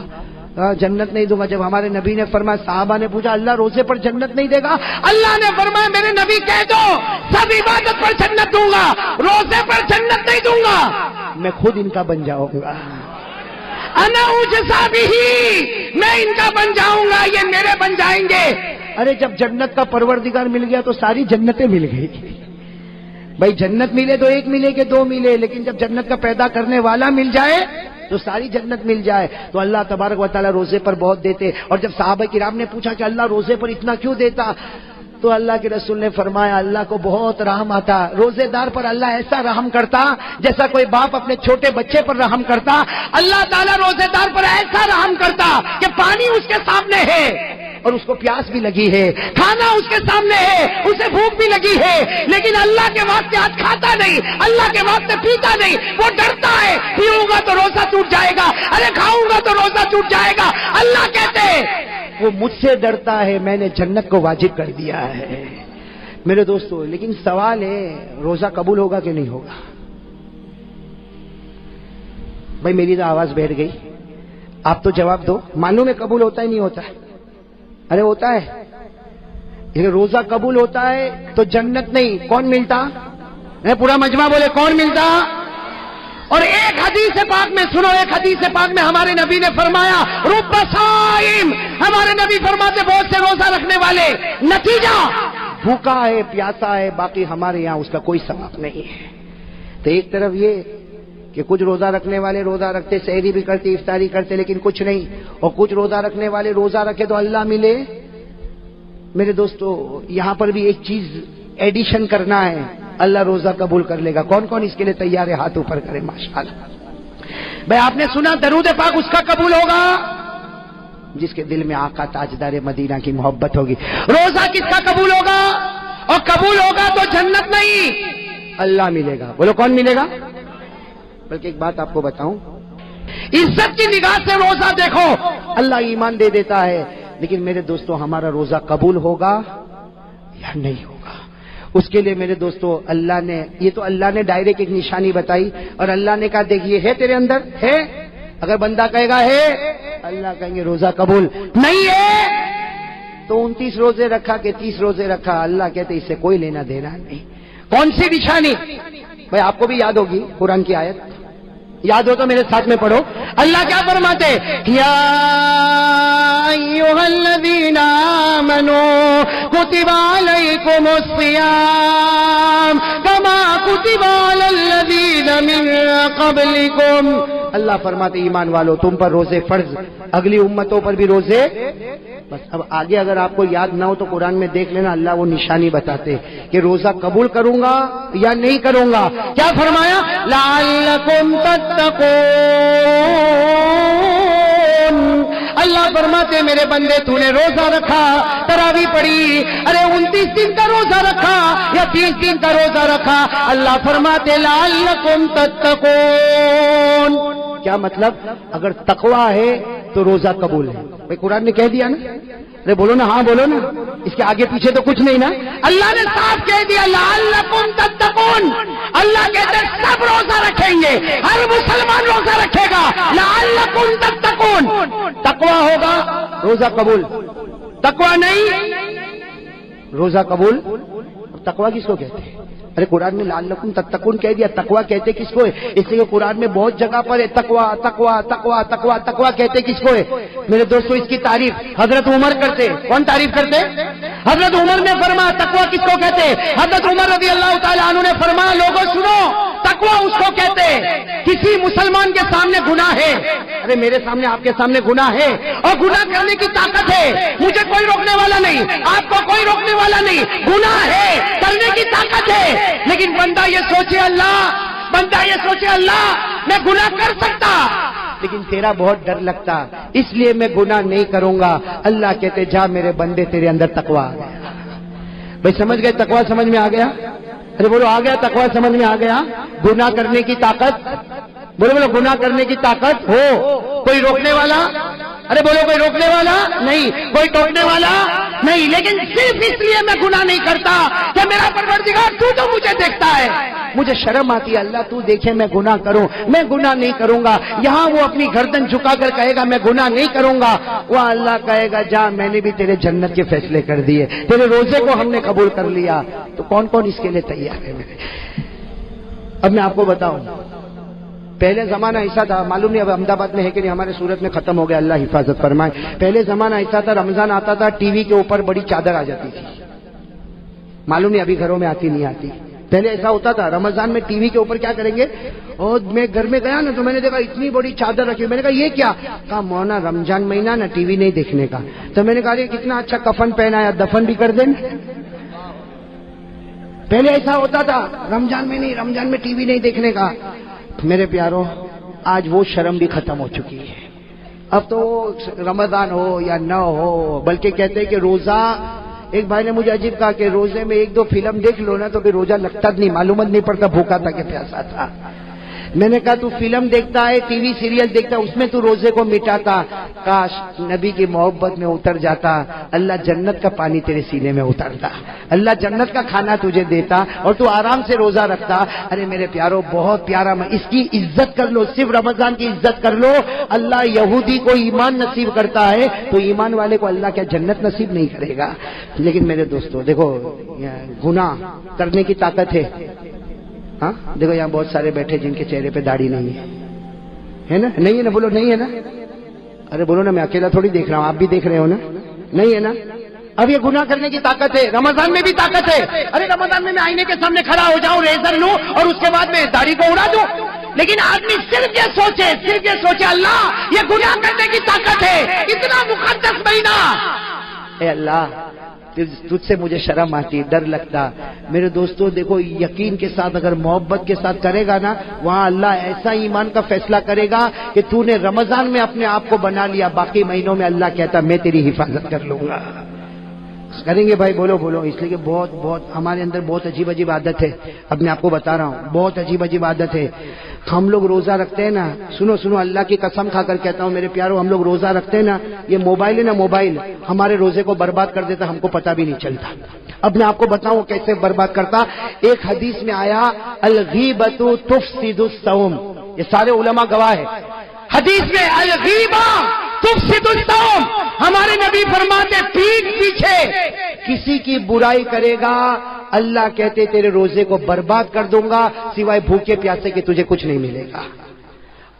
جنت نہیں دوں گا. جب ہمارے نبی نے فرمایا، صحابہ نے پوچھا اللہ روزے پر جنت نہیں دے گا؟ اللہ نے فرمایا میرے نبی کہہ دو سب عبادت پر جنت دوں گا، روزے پر جنت نہیں دوں گا. میں خود ان کا بن جاؤں گا، انا اجزا بہی، میں ان کا بن جاؤں گا، یہ میرے بن جائیں گے. ارے جب جنت کا پروردگار مل گیا تو ساری جنتیں مل گئی. بھائی جنت ملے تو ایک ملے کہ دو ملے، لیکن جب جنت کا پیدا کرنے والا مل جائے تو ساری جنت مل جائے. تو اللہ تبارک و تعالیٰ روزے پر بہت دیتے. اور جب صحابہ کرام نے پوچھا کہ اللہ روزے پر اتنا کیوں دیتا، تو اللہ کے رسول نے فرمایا اللہ کو بہت رحم آتا. روزے دار پر اللہ ایسا رحم کرتا جیسا کوئی باپ اپنے چھوٹے بچے پر رحم کرتا. اللہ تعالیٰ روزے دار پر ایسا رحم کرتا کہ پانی اس کے سامنے ہے اور اس کو پیاس بھی لگی ہے، کھانا اس کے سامنے ہے، اسے بھوک بھی لگی ہے، لیکن اللہ کے واسطے آج کھاتا نہیں، اللہ کے واسطے پیتا نہیں. وہ ڈرتا ہے پیوں گا تو روزہ ٹوٹ جائے گا، ارے کھاؤں گا تو روزہ ٹوٹ جائے گا. اللہ کہتے وہ مجھ سے ڈرتا ہے، میں نے جنت کو واجب کر دیا ہے. میرے دوستو لیکن سوال ہے روزہ قبول ہوگا کہ نہیں ہوگا؟ بھائی میری تو آواز بیٹھ گئی، آپ تو جواب دو. معلوم ہے قبول ہوتا ہی نہیں ہوتا ہے؟ ارے ہوتا ہے. یہ روزہ قبول ہوتا ہے تو جنت نہیں کون ملتا؟ پورا مجمع بولے کون ملتا؟ اور ایک حدیث پاک میں سنو، ایک حدیث پاک میں ہمارے نبی نے فرمایا رب صائم، ہمارے نبی فرماتے بہت سے روزہ رکھنے والے نتیجہ بھوکا ہے پیاسا ہے، باقی ہمارے یہاں اس کا کوئی ثواب نہیں ہے. تو ایک طرف یہ کہ کچھ روزہ رکھنے والے روزہ رکھتے، سحری بھی کرتے، افطاری کرتے، لیکن کچھ نہیں. اور کچھ روزہ رکھنے والے روزہ رکھے تو اللہ ملے. میرے دوستو یہاں پر بھی ایک چیز ایڈیشن کرنا ہے، اللہ روزہ قبول کر لے گا. کون کون اس کے لیے تیار ہے؟ ہاتھ اوپر کرے ماشاءاللہ. بھائی آپ نے سنا درود پاک اس کا قبول ہوگا جس کے دل میں آقا تاجدار مدینہ کی محبت ہوگی. روزہ کس کا قبول ہوگا؟ اور قبول ہوگا تو جنت نہیں اللہ ملے گا. بولو کون ملے گا؟ بلکہ ایک بات آپ کو بتاؤں، عزت کی نگاہ سے روزہ دیکھو اللہ ایمان دے دیتا ہے، لیکن میرے دوستو ہمارا روزہ قبول ہوگا یا نہیں ہوگا؟ اس کے لیے میرے دوستو اللہ نے، یہ تو اللہ نے ڈائریکٹ ایک نشانی بتائی اور اللہ نے کہا دیکھ یہ ہے تیرے اندر ہے، اگر بندہ کہے گا ہے اللہ کہیں گے روزہ قبول نہیں ہے تو 29 روزے رکھا کہ 30 روزے رکھا اللہ کہتے اس سے کوئی لینا دینا نہیں. کون سی نشانی؟ بھائی آپ کو بھی یاد ہوگی قرآن کی آیت, یاد ہو تو میرے ساتھ میں پڑھو. اللہ کیا فرماتے یا ایھا الذین آمنوا کتب علیکم الصیام کما کتب علی الذین من قبلکم. اللہ فرماتے ایمان والو تم پر روزے فرض, اگلی امتوں پر بھی روزے. بس اب آگے اگر آپ کو یاد نہ ہو تو قرآن میں دیکھ لینا, اللہ وہ نشانی بتاتے کہ روزہ قبول کروں گا یا نہیں کروں گا. کیا فرمایا؟ لعلکم تتقون. اللہ فرماتے میرے بندے تو نے روزہ رکھا, تراویح پڑھی, ارے 29 دن کا روزہ رکھا یا 30 دن کا روزہ رکھا, اللہ فرماتے لعلکم تتقون. کیا مطلب؟ اگر تقویٰ ہے تو روزہ قبول ہے. بھائی قرآن نے کہہ دیا نا, ارے بولو نا, ہاں بولو نا, اس کے آگے پیچھے تو کچھ نہیں نا. اللہ نے صاف کہہ دیا لعلکم تتقون. اللہ کہتے سب روزہ رکھیں گے, ہر مسلمان روزہ رکھے گا. لعلکم تتقون, تقویٰ ہوگا روزہ قبول, تقویٰ نہیں روزہ قبول. تقویٰ کس کو کہتے ہیں؟ ارے قرآن میں لعلکم تتقون کہہ دیا, تقویٰ کہتے کس کو ہے؟ اس لیے قرآن میں بہت جگہ پر ہے تقویٰ تقویٰ تقویٰ تقویٰ تقویٰ کہتے کس کو ہے؟ میرے دوستو اس کی تعریف حضرت عمر کرتے. کون تعریف کرتے؟ حضرت عمر نے فرمایا تقویٰ کس کو کہتے؟ حضرت عمر رضی اللہ تعالیٰ عنہ نے فرمایا لوگوں سنو, تقویٰ اس کو کہتے کسی مسلمان کے سامنے گناہ ہے, ارے میرے سامنے آپ کے سامنے گناہ ہے اور گناہ کرنے کی طاقت ہے, مجھے کوئی روکنے والا نہیں, آپ کو کوئی روکنے والا نہیں, گناہ ہے کرنے کی طاقت ہے, لیکن بندہ یہ سوچے اللہ میں گناہ کر سکتا لیکن تیرا بہت ڈر لگتا اس لیے میں گناہ نہیں کروں گا. اللہ کہتے جا میرے بندے تیرے اندر تقویٰ آ گیا. بھائی سمجھ گئے تقویٰ سمجھ میں آ گیا؟ ارے بولو آ گیا تقویٰ سمجھ میں آ گیا. گناہ کرنے کی طاقت, بولو گناہ کرنے کی طاقت ہو, کوئی روکنے والا, ارے بولو کوئی روکنے والا نہیں, کوئی ٹوکنے والا نہیں, لیکن صرف اس لیے میں گناہ نہیں کرتا کہ میرا پروردگار تو مجھے دیکھتا ہے, مجھے شرم آتی ہے اللہ تو دیکھے میں گناہ کروں, میں گناہ نہیں کروں گا. یہاں وہ اپنی گردن جھکا کر کہے گا میں گناہ نہیں کروں گا, وہ اللہ کہے گا جا میں نے بھی تیرے جنت کے فیصلے کر دیے, تیرے روزے کو ہم نے قبول کر لیا. تو کون کون اس کے لیے تیار ہے؟ اب میں آپ کو بتاؤں, پہلے زمانہ ایسا تھا, معلوم نہیں اب احمد آباد میں ہے کہ نہیں, ہمارے صورت میں ختم ہو گیا, اللہ حفاظت فرمائے. پہلے زمانہ ایسا تھا, رمضان آتا تھا ٹی وی کے اوپر بڑی چادر آ جاتی تھی, معلوم نہیں ابھی گھروں میں آتی نہیں آتی. پہلے ایسا ہوتا تھا رمضان میں ٹی وی کے اوپر کیا کریں گے, اور میں گھر میں گیا نا تو میں نے دیکھا اتنی بڑی چادر رکھی, میں نے کہا یہ کیا؟ کہا مونا رمضان مہینہ نا ٹی وی نہیں دیکھنے کا. تو میں نے کہا کتنا اچھا کفن پہنایا, دفن بھی کر دیں. پہلے ایسا ہوتا تھا رمضان میں نہیں, رمضان میں ٹی وی نہیں دیکھنے کا. میرے پیاروں آج وہ شرم بھی ختم ہو چکی ہے. اب تو رمضان ہو یا نہ ہو, بلکہ کہتے ہیں کہ روزہ, ایک بھائی نے مجھے عجیب کہا کہ روزے میں 1-2 فلم دیکھ لو نا تو پھر روزہ لگتا نہیں, معلومات نہیں پڑتا بھوکا تھا کہ پیاسا تھا. میں نے کہا تو فلم دیکھتا ہے, ٹی وی سیریل دیکھتا ہے, اس میں تو روزے کو مٹاتا, کاش نبی کی محبت میں اتر جاتا, اللہ جنت کا پانی تیرے سینے میں اترتا, اللہ جنت کا کھانا تجھے دیتا اور تو آرام سے روزہ رکھتا. ارے میرے پیاروں بہت پیارا, اس کی عزت کر لو, صرف رمضان کی عزت کر لو. اللہ یہودی کو ایمان نصیب کرتا ہے تو ایمان والے کو اللہ کیا جنت نصیب نہیں کرے گا. لیکن میرے دوستو دیکھو گناہ کرنے کی طاقت ہے. ہاں دیکھو یہاں بہت سارے بیٹھے جن کے چہرے پہ داڑھی نہیں ہے نا, نہیں ہے نا, بولو نہیں ہے نا. ارے بولو نا, میں اکیلا تھوڑی دیکھ رہا ہوں, آپ بھی دیکھ رہے ہو نا, نہیں ہے نا. اب یہ گناہ کرنے کی طاقت ہے, رمضان میں بھی طاقت ہے. ارے رمضان میں آئینے کے سامنے کھڑا ہو جاؤں, ریزر لوں اور اس کے بعد میں داڑھی کو اڑا دوں. لیکن آدمی صرف یہ سوچے اللہ یہ گناہ کرنے کی طاقت ہے, اتنا مقدس مہینہ, اے اللہ تجھ سے مجھے شرم آتی, ڈر لگتا. میرے دوستو دیکھو یقین کے ساتھ اگر محبت کے ساتھ کرے گا نا, وہاں اللہ ایسا ایمان کا فیصلہ کرے گا کہ تو نے رمضان میں اپنے آپ کو بنا لیا, باقی مہینوں میں اللہ کہتا میں تیری حفاظت کر لوں گا. کریں گے بھائی, بولو اس لیے کہ بہت ہمارے اندر بہت عجیب عادت ہے. اب میں آپ کو بتا رہا ہوں بہت عجیب عادت ہے. ہم لوگ روزہ رکھتے ہیں نا, سنو اللہ کی قسم کھا کر کہتا ہوں میرے پیاروں, ہم لوگ روزہ رکھتے ہیں نا, یہ موبائل ہے نا, موبائل ہمارے روزے کو برباد کر دیتا, ہم کو پتہ بھی نہیں چلتا. اب میں آپ کو بتاؤں کیسے برباد کرتا. ایک حدیث میں آیا الغیبۃ تفسد الصوم, یہ سارے علماء گواہ ہے. حدیث میں الغیبہ تفسد الصوم، ہمارے نبی فرماتے پیٹھ پیچھے کسی کی برائی کرے گا اللہ کہتے تیرے روزے کو برباد کر دوں گا، سوائے بھوکے پیاسے کے تجھے کچھ نہیں ملے گا۔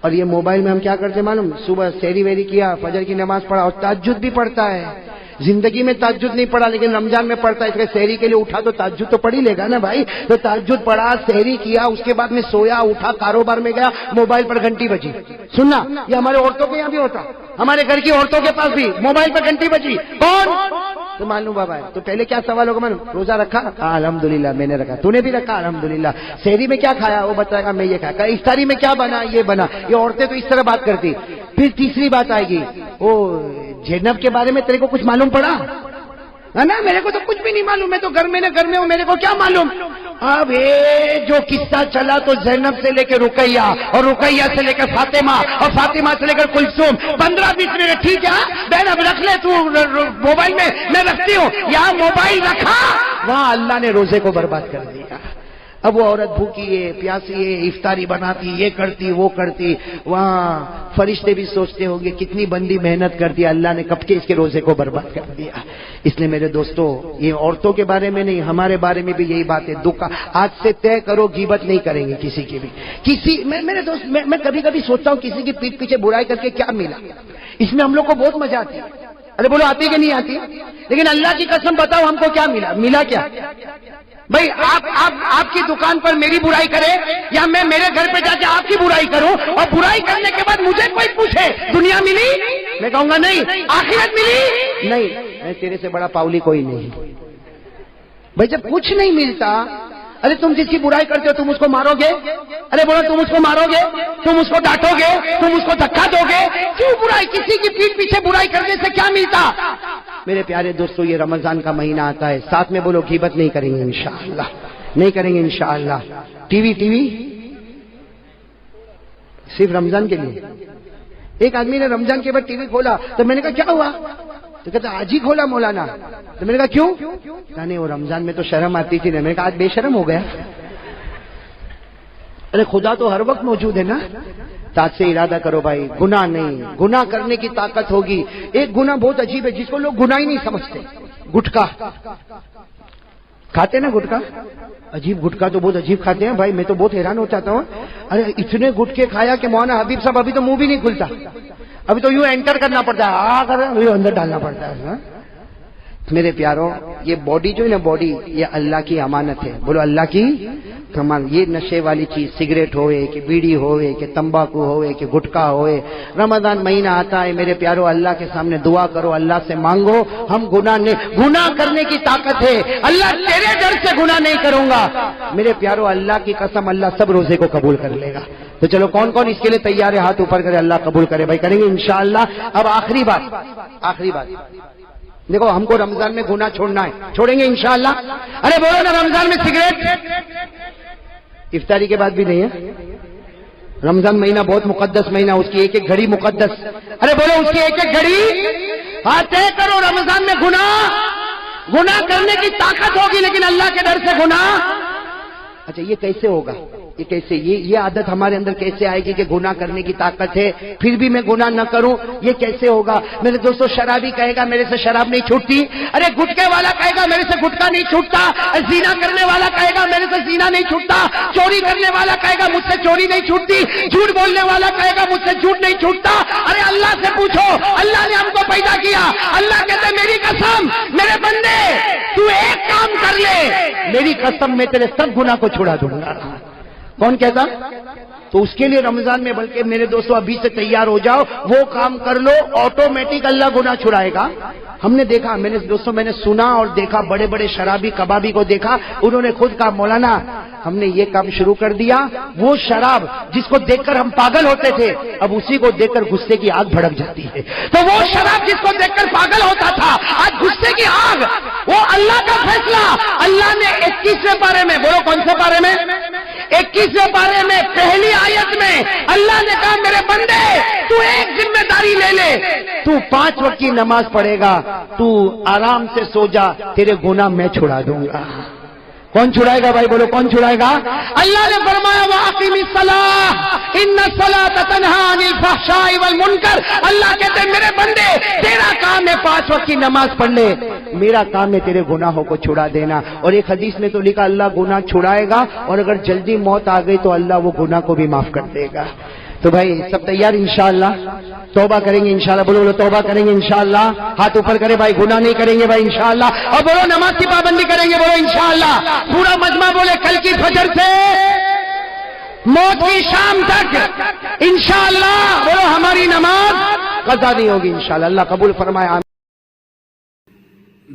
اور یہ موبائل میں ہم کیا کرتے معلوم، صبح سحری ویری کیا، فجر کی نماز پڑھا اور تہجد بھی پڑھتا ہے۔ زندگی میں تہجد نہیں پڑھا لیکن رمضان میں پڑھتا ہے، اس کے سحری کے لیے اٹھا تو تہجد تو پڑھ ہی لے گا نا بھائی۔ تو تہجد پڑھا، سحری کیا، اس کے بعد میں سویا، اٹھا، کاروبار میں گیا، موبائل پر گھنٹی بجی۔ سننا، یہ ہمارے عورتوں کے یہاں بھی ہوتا، ہمارے گھر کی عورتوں کے پاس بھی موبائل پر گھنٹی بجی، کون تو معلوم بابا ہے۔ تو پہلے کیا سوال ہوگا معلوم، روزہ رکھا؟ الحمدللہ میں نے رکھا، تو نے بھی رکھا؟ الحمدللہ۔ سحری میں کیا کھایا؟ وہ بتائے گا میں یہ کھایا۔ افطاری میں کیا بنا؟ یہ بنا۔ یہ عورتیں تو اس طرح بات کرتی۔ پھر تیسری بات آئے گی، وہ زینب کے بارے میں تیرے کو کچھ معلوم پڑا؟ نا میرے کو تو کچھ بھی نہیں معلوم، میں تو گھر میں ہوں، میرے کو کیا معلوم؟ اب یہ جو قصہ چلا تو زینب سے لے کے رقیہ، اور رقیہ سے لے کر فاطمہ، اور فاطمہ سے لے کر کلثوم، 15-20 منٹ ٹھیک ہے بہن اب رکھ لے تو موبائل میں رکھتی ہوں، یہاں موبائل رکھا وہاں اللہ نے روزے کو برباد کر دیا۔ اب وہ عورت بھوکی ہے، پیاسی ہے، افطاری بناتی، یہ کرتی وہ کرتی، وہاں فرشتے بھی سوچتے ہوں گے کتنی بندی محنت کرتی، اللہ نے کب کے اس کے روزے کو برباد کر دیا۔ اس لیے میرے دوستو، یہ عورتوں کے بارے میں نہیں، ہمارے بارے میں بھی یہی بات ہے۔ دکھ آج سے طے کرو غیبت نہیں کریں گے کسی کی بھی۔ میرے دوست، میں کبھی کبھی سوچتا ہوں کسی کی پیٹھ پیچھے برائی کر کے کیا ملا۔ اس میں ہم لوگ کو بہت مزہ آتی ہے، ارے بولو آتی کہ نہیں آتی؟ لیکن اللہ کی قسم بتاؤ ہم کو کیا ملا کیا؟ بھائی آپ کی دکان پر میری برائی کرے یا میں میرے گھر پہ جا کے آپ کی برائی کروں، اور برائی کرنے کے بعد مجھے کوئی پوچھے دنیا ملی، میں کہوں گا نہیں۔ آخرت ملی؟ نہیں، میں تیرے سے بڑا پاؤلی کوئی نہیں۔ بھائی جب کچھ نہیں ملتا، ارے تم جس کی برائی کرتے ہو تم اس کو مارو گے؟ ارے بولو تم اس کو مارو گے، تم اس کو ڈانٹو گے، تم اس کو دھکا دو گے؟ کیوں برائی؟ کسی کی پیٹھ پیچھے برائی کرنے سے کیا ملتا؟ میرے پیارے دوستو، یہ رمضان کا مہینہ آتا ہے، ساتھ میں بولو غیبت نہیں کریں گے انشاءاللہ، نہیں کریں گے انشاءاللہ۔ ٹی وی صرف رمضان کے لیے۔ ایک آدمی نے رمضان کے بعد ٹی وی کھولا تو میں نے کہا کیا ہوا؟ تو کہتا آج ہی کھولا مولانا۔ تو میں نے کہا کیوں؟ نہیں وہ رمضان میں تو شرم آتی تھی نا۔ میں نے کہا آج بے شرم ہو گیا۔ ارے خدا تو ہر وقت موجود ہے نا۔ تاج سے ارادہ کرو بھائی، گناہ نہیں، گناہ کرنے کی طاقت ہوگی۔ ایک گناہ بہت عجیب ہے جس کو لوگ گناہ ہی نہیں سمجھتے، گٹکا کھاتے نا، گٹکا عجیب، گٹکا تو بہت عجیب کھاتے ہیں بھائی، میں تو بہت حیران ہو جاتا ہوں۔ ارے اتنے گٹکے کھایا کہ مولانا حبیب صاحب ابھی تو منہ بھی نہیں کھلتا، ابھی تو یوں انٹر کرنا پڑتا ہے، اندر ڈالنا پڑتا ہے۔ میرے پیاروں، یہ باڈی جو ہے نا، باڈی یہ اللہ کی امانت ہے، بولو اللہ کی کمال۔ یہ نشے والی چیز، سگریٹ ہوئے کہ بیڑی ہوئے کہ تمباکو ہوئے کہ گٹکا ہوئے، رمضان مہینہ آتا ہے میرے پیاروں، اللہ کے سامنے دعا کرو، اللہ سے مانگو ہم گناہ کرنے کی طاقت ہے، اللہ تیرے ڈر سے گناہ نہیں کروں گا۔ میرے پیاروں، اللہ کی قسم اللہ سب روزے کو قبول کر لے گا۔ تو چلو کون کون اس کے لیے تیار ہے؟ ہاتھ اوپر کرے، اللہ قبول کرے بھائی، کریں گے انشاءاللہ۔ اب آخری بات دیکھو، ہم کو رمضان میں گناہ چھوڑنا ہے، چھوڑیں گے انشاءاللہ۔ ارے بولو نا، رمضان میں سگریٹ افطاری کے بعد بھی نہیں ہے۔ رمضان مہینہ بہت مقدس مہینہ، اس کی ایک ایک گھڑی مقدس۔ ارے بولو اس کی ایک ایک گھڑی، ہاں طے کرو رمضان میں گناہ کرنے کی طاقت ہوگی لیکن اللہ کے ڈر سے گناہ۔ اچھا یہ کیسے ہوگا؟ یہ کیسے، یہ عادت ہمارے اندر کیسے آئے گی کہ گناہ کرنے کی طاقت ہے پھر بھی میں گناہ نہ کروں؟ یہ کیسے ہوگا؟ میرے دوستو، شرابی کہے گا میرے سے شراب نہیں چھوٹتی، ارے گٹکے والا کہے گا میرے سے گٹکا نہیں چھوٹتا، زنا کرنے والا کہے گا میرے سے زنا نہیں چھوٹتا، چوری کرنے والا کہے گا مجھ سے چوری نہیں چھوٹتی، جھوٹ بولنے والا کہے گا مجھ سے جھوٹ نہیں چھوٹتا۔ ارے اللہ سے پوچھو، اللہ نے ہم کو پیدا کیا، اللہ کہتے میری قسم میرے بندے تو ایک کام کر لے، میری قسم میں تیرے سب گناہ کو چھڑا دوں گا۔ کون کہتا؟ تو اس کے لیے رمضان میں، بلکہ میرے دوستو ابھی سے تیار ہو جاؤ، وہ کام کر لو، آٹومیٹک اللہ گناہ چھڑائے گا۔ ہم نے دیکھا، میں نے سنا اور دیکھا، بڑے بڑے شرابی کبابی کو دیکھا، انہوں نے خود کہا مولانا ہم نے یہ کام شروع کر دیا، وہ شراب جس کو دیکھ کر ہم پاگل ہوتے تھے اب اسی کو دیکھ کر غصے کی آگ بھڑک جاتی ہے۔ تو وہ شراب جس کو دیکھ کر پاگل ہوتا تھا آج غصے کی آگ، وہ اللہ کا فیصلہ۔ اللہ نے 21ویں پارے میں، بولو کون سے پارے میں؟ 21ویں پارے میں پہلی آیت میں اللہ نے کہا میرے بندے تو ایک ذمہ داری لے لے، تو 5 وقت کی نماز پڑھے گا، تو آرام سے سو جا، تیرے گناہ میں چھڑا دوں گا۔ کون چھڑائے گا بھائی؟ بولو کون چھڑائے گا؟ اللہ نے فرمایا وَأَقِمِ الصَّلَاةَ إِنَّ الصَّلَاةَ تَنْهَىٰ عَنِ الْفَحْشَاءِ وَالْمُنكَرِ۔ اللہ کہتے ہیں میرے بندے تیرا کام ہے 5 وقت کی نماز پڑھنے، میرا کام ہے تیرے گناہوں کو چھڑا دینا۔ اور ایک حدیث میں تو لکھا اللہ گناہ چھڑائے گا، اور اگر جلدی موت آ گئی تو اللہ وہ گناہ کو بھی معاف کر دے گا۔ تو بھائی سب تیار انشاءاللہ؟ توبہ کریں گے انشاءاللہ؟ بولو بولو توبہ کریں گے انشاءاللہ؟ ہاتھ اوپر کرے بھائی، گناہ نہیں کریں گے بھائی انشاءاللہ؟ اور بولو نماز کی پابندی کریں گے، بولو انشاءاللہ؟ پورا مجمع بولے کل کی فجر سے موت کی شام تک انشاءاللہ بولو ہماری نماز قضا نہیں ہوگی انشاءاللہ۔ اللہ قبول فرمائے آمین۔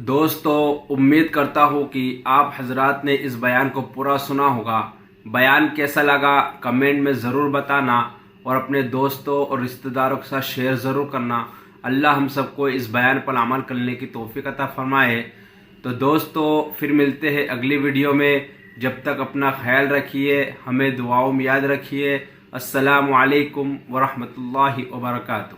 دوستو، امید کرتا ہوں کہ آپ حضرات نے اس بیان کو پورا سنا ہوگا۔ بیان کیسا لگا کمنٹ میں ضرور بتانا، اور اپنے دوستوں اور رشتہ داروں کے ساتھ شیئر ضرور کرنا۔ اللہ ہم سب کو اس بیان پر عمل کرنے کی توفیق عطا فرمائے۔ تو دوستو پھر ملتے ہیں اگلی ویڈیو میں، جب تک اپنا خیال رکھیے، ہمیں دعاؤں میں یاد رکھیے۔ السلام علیکم ورحمۃ اللہ وبرکاتہ۔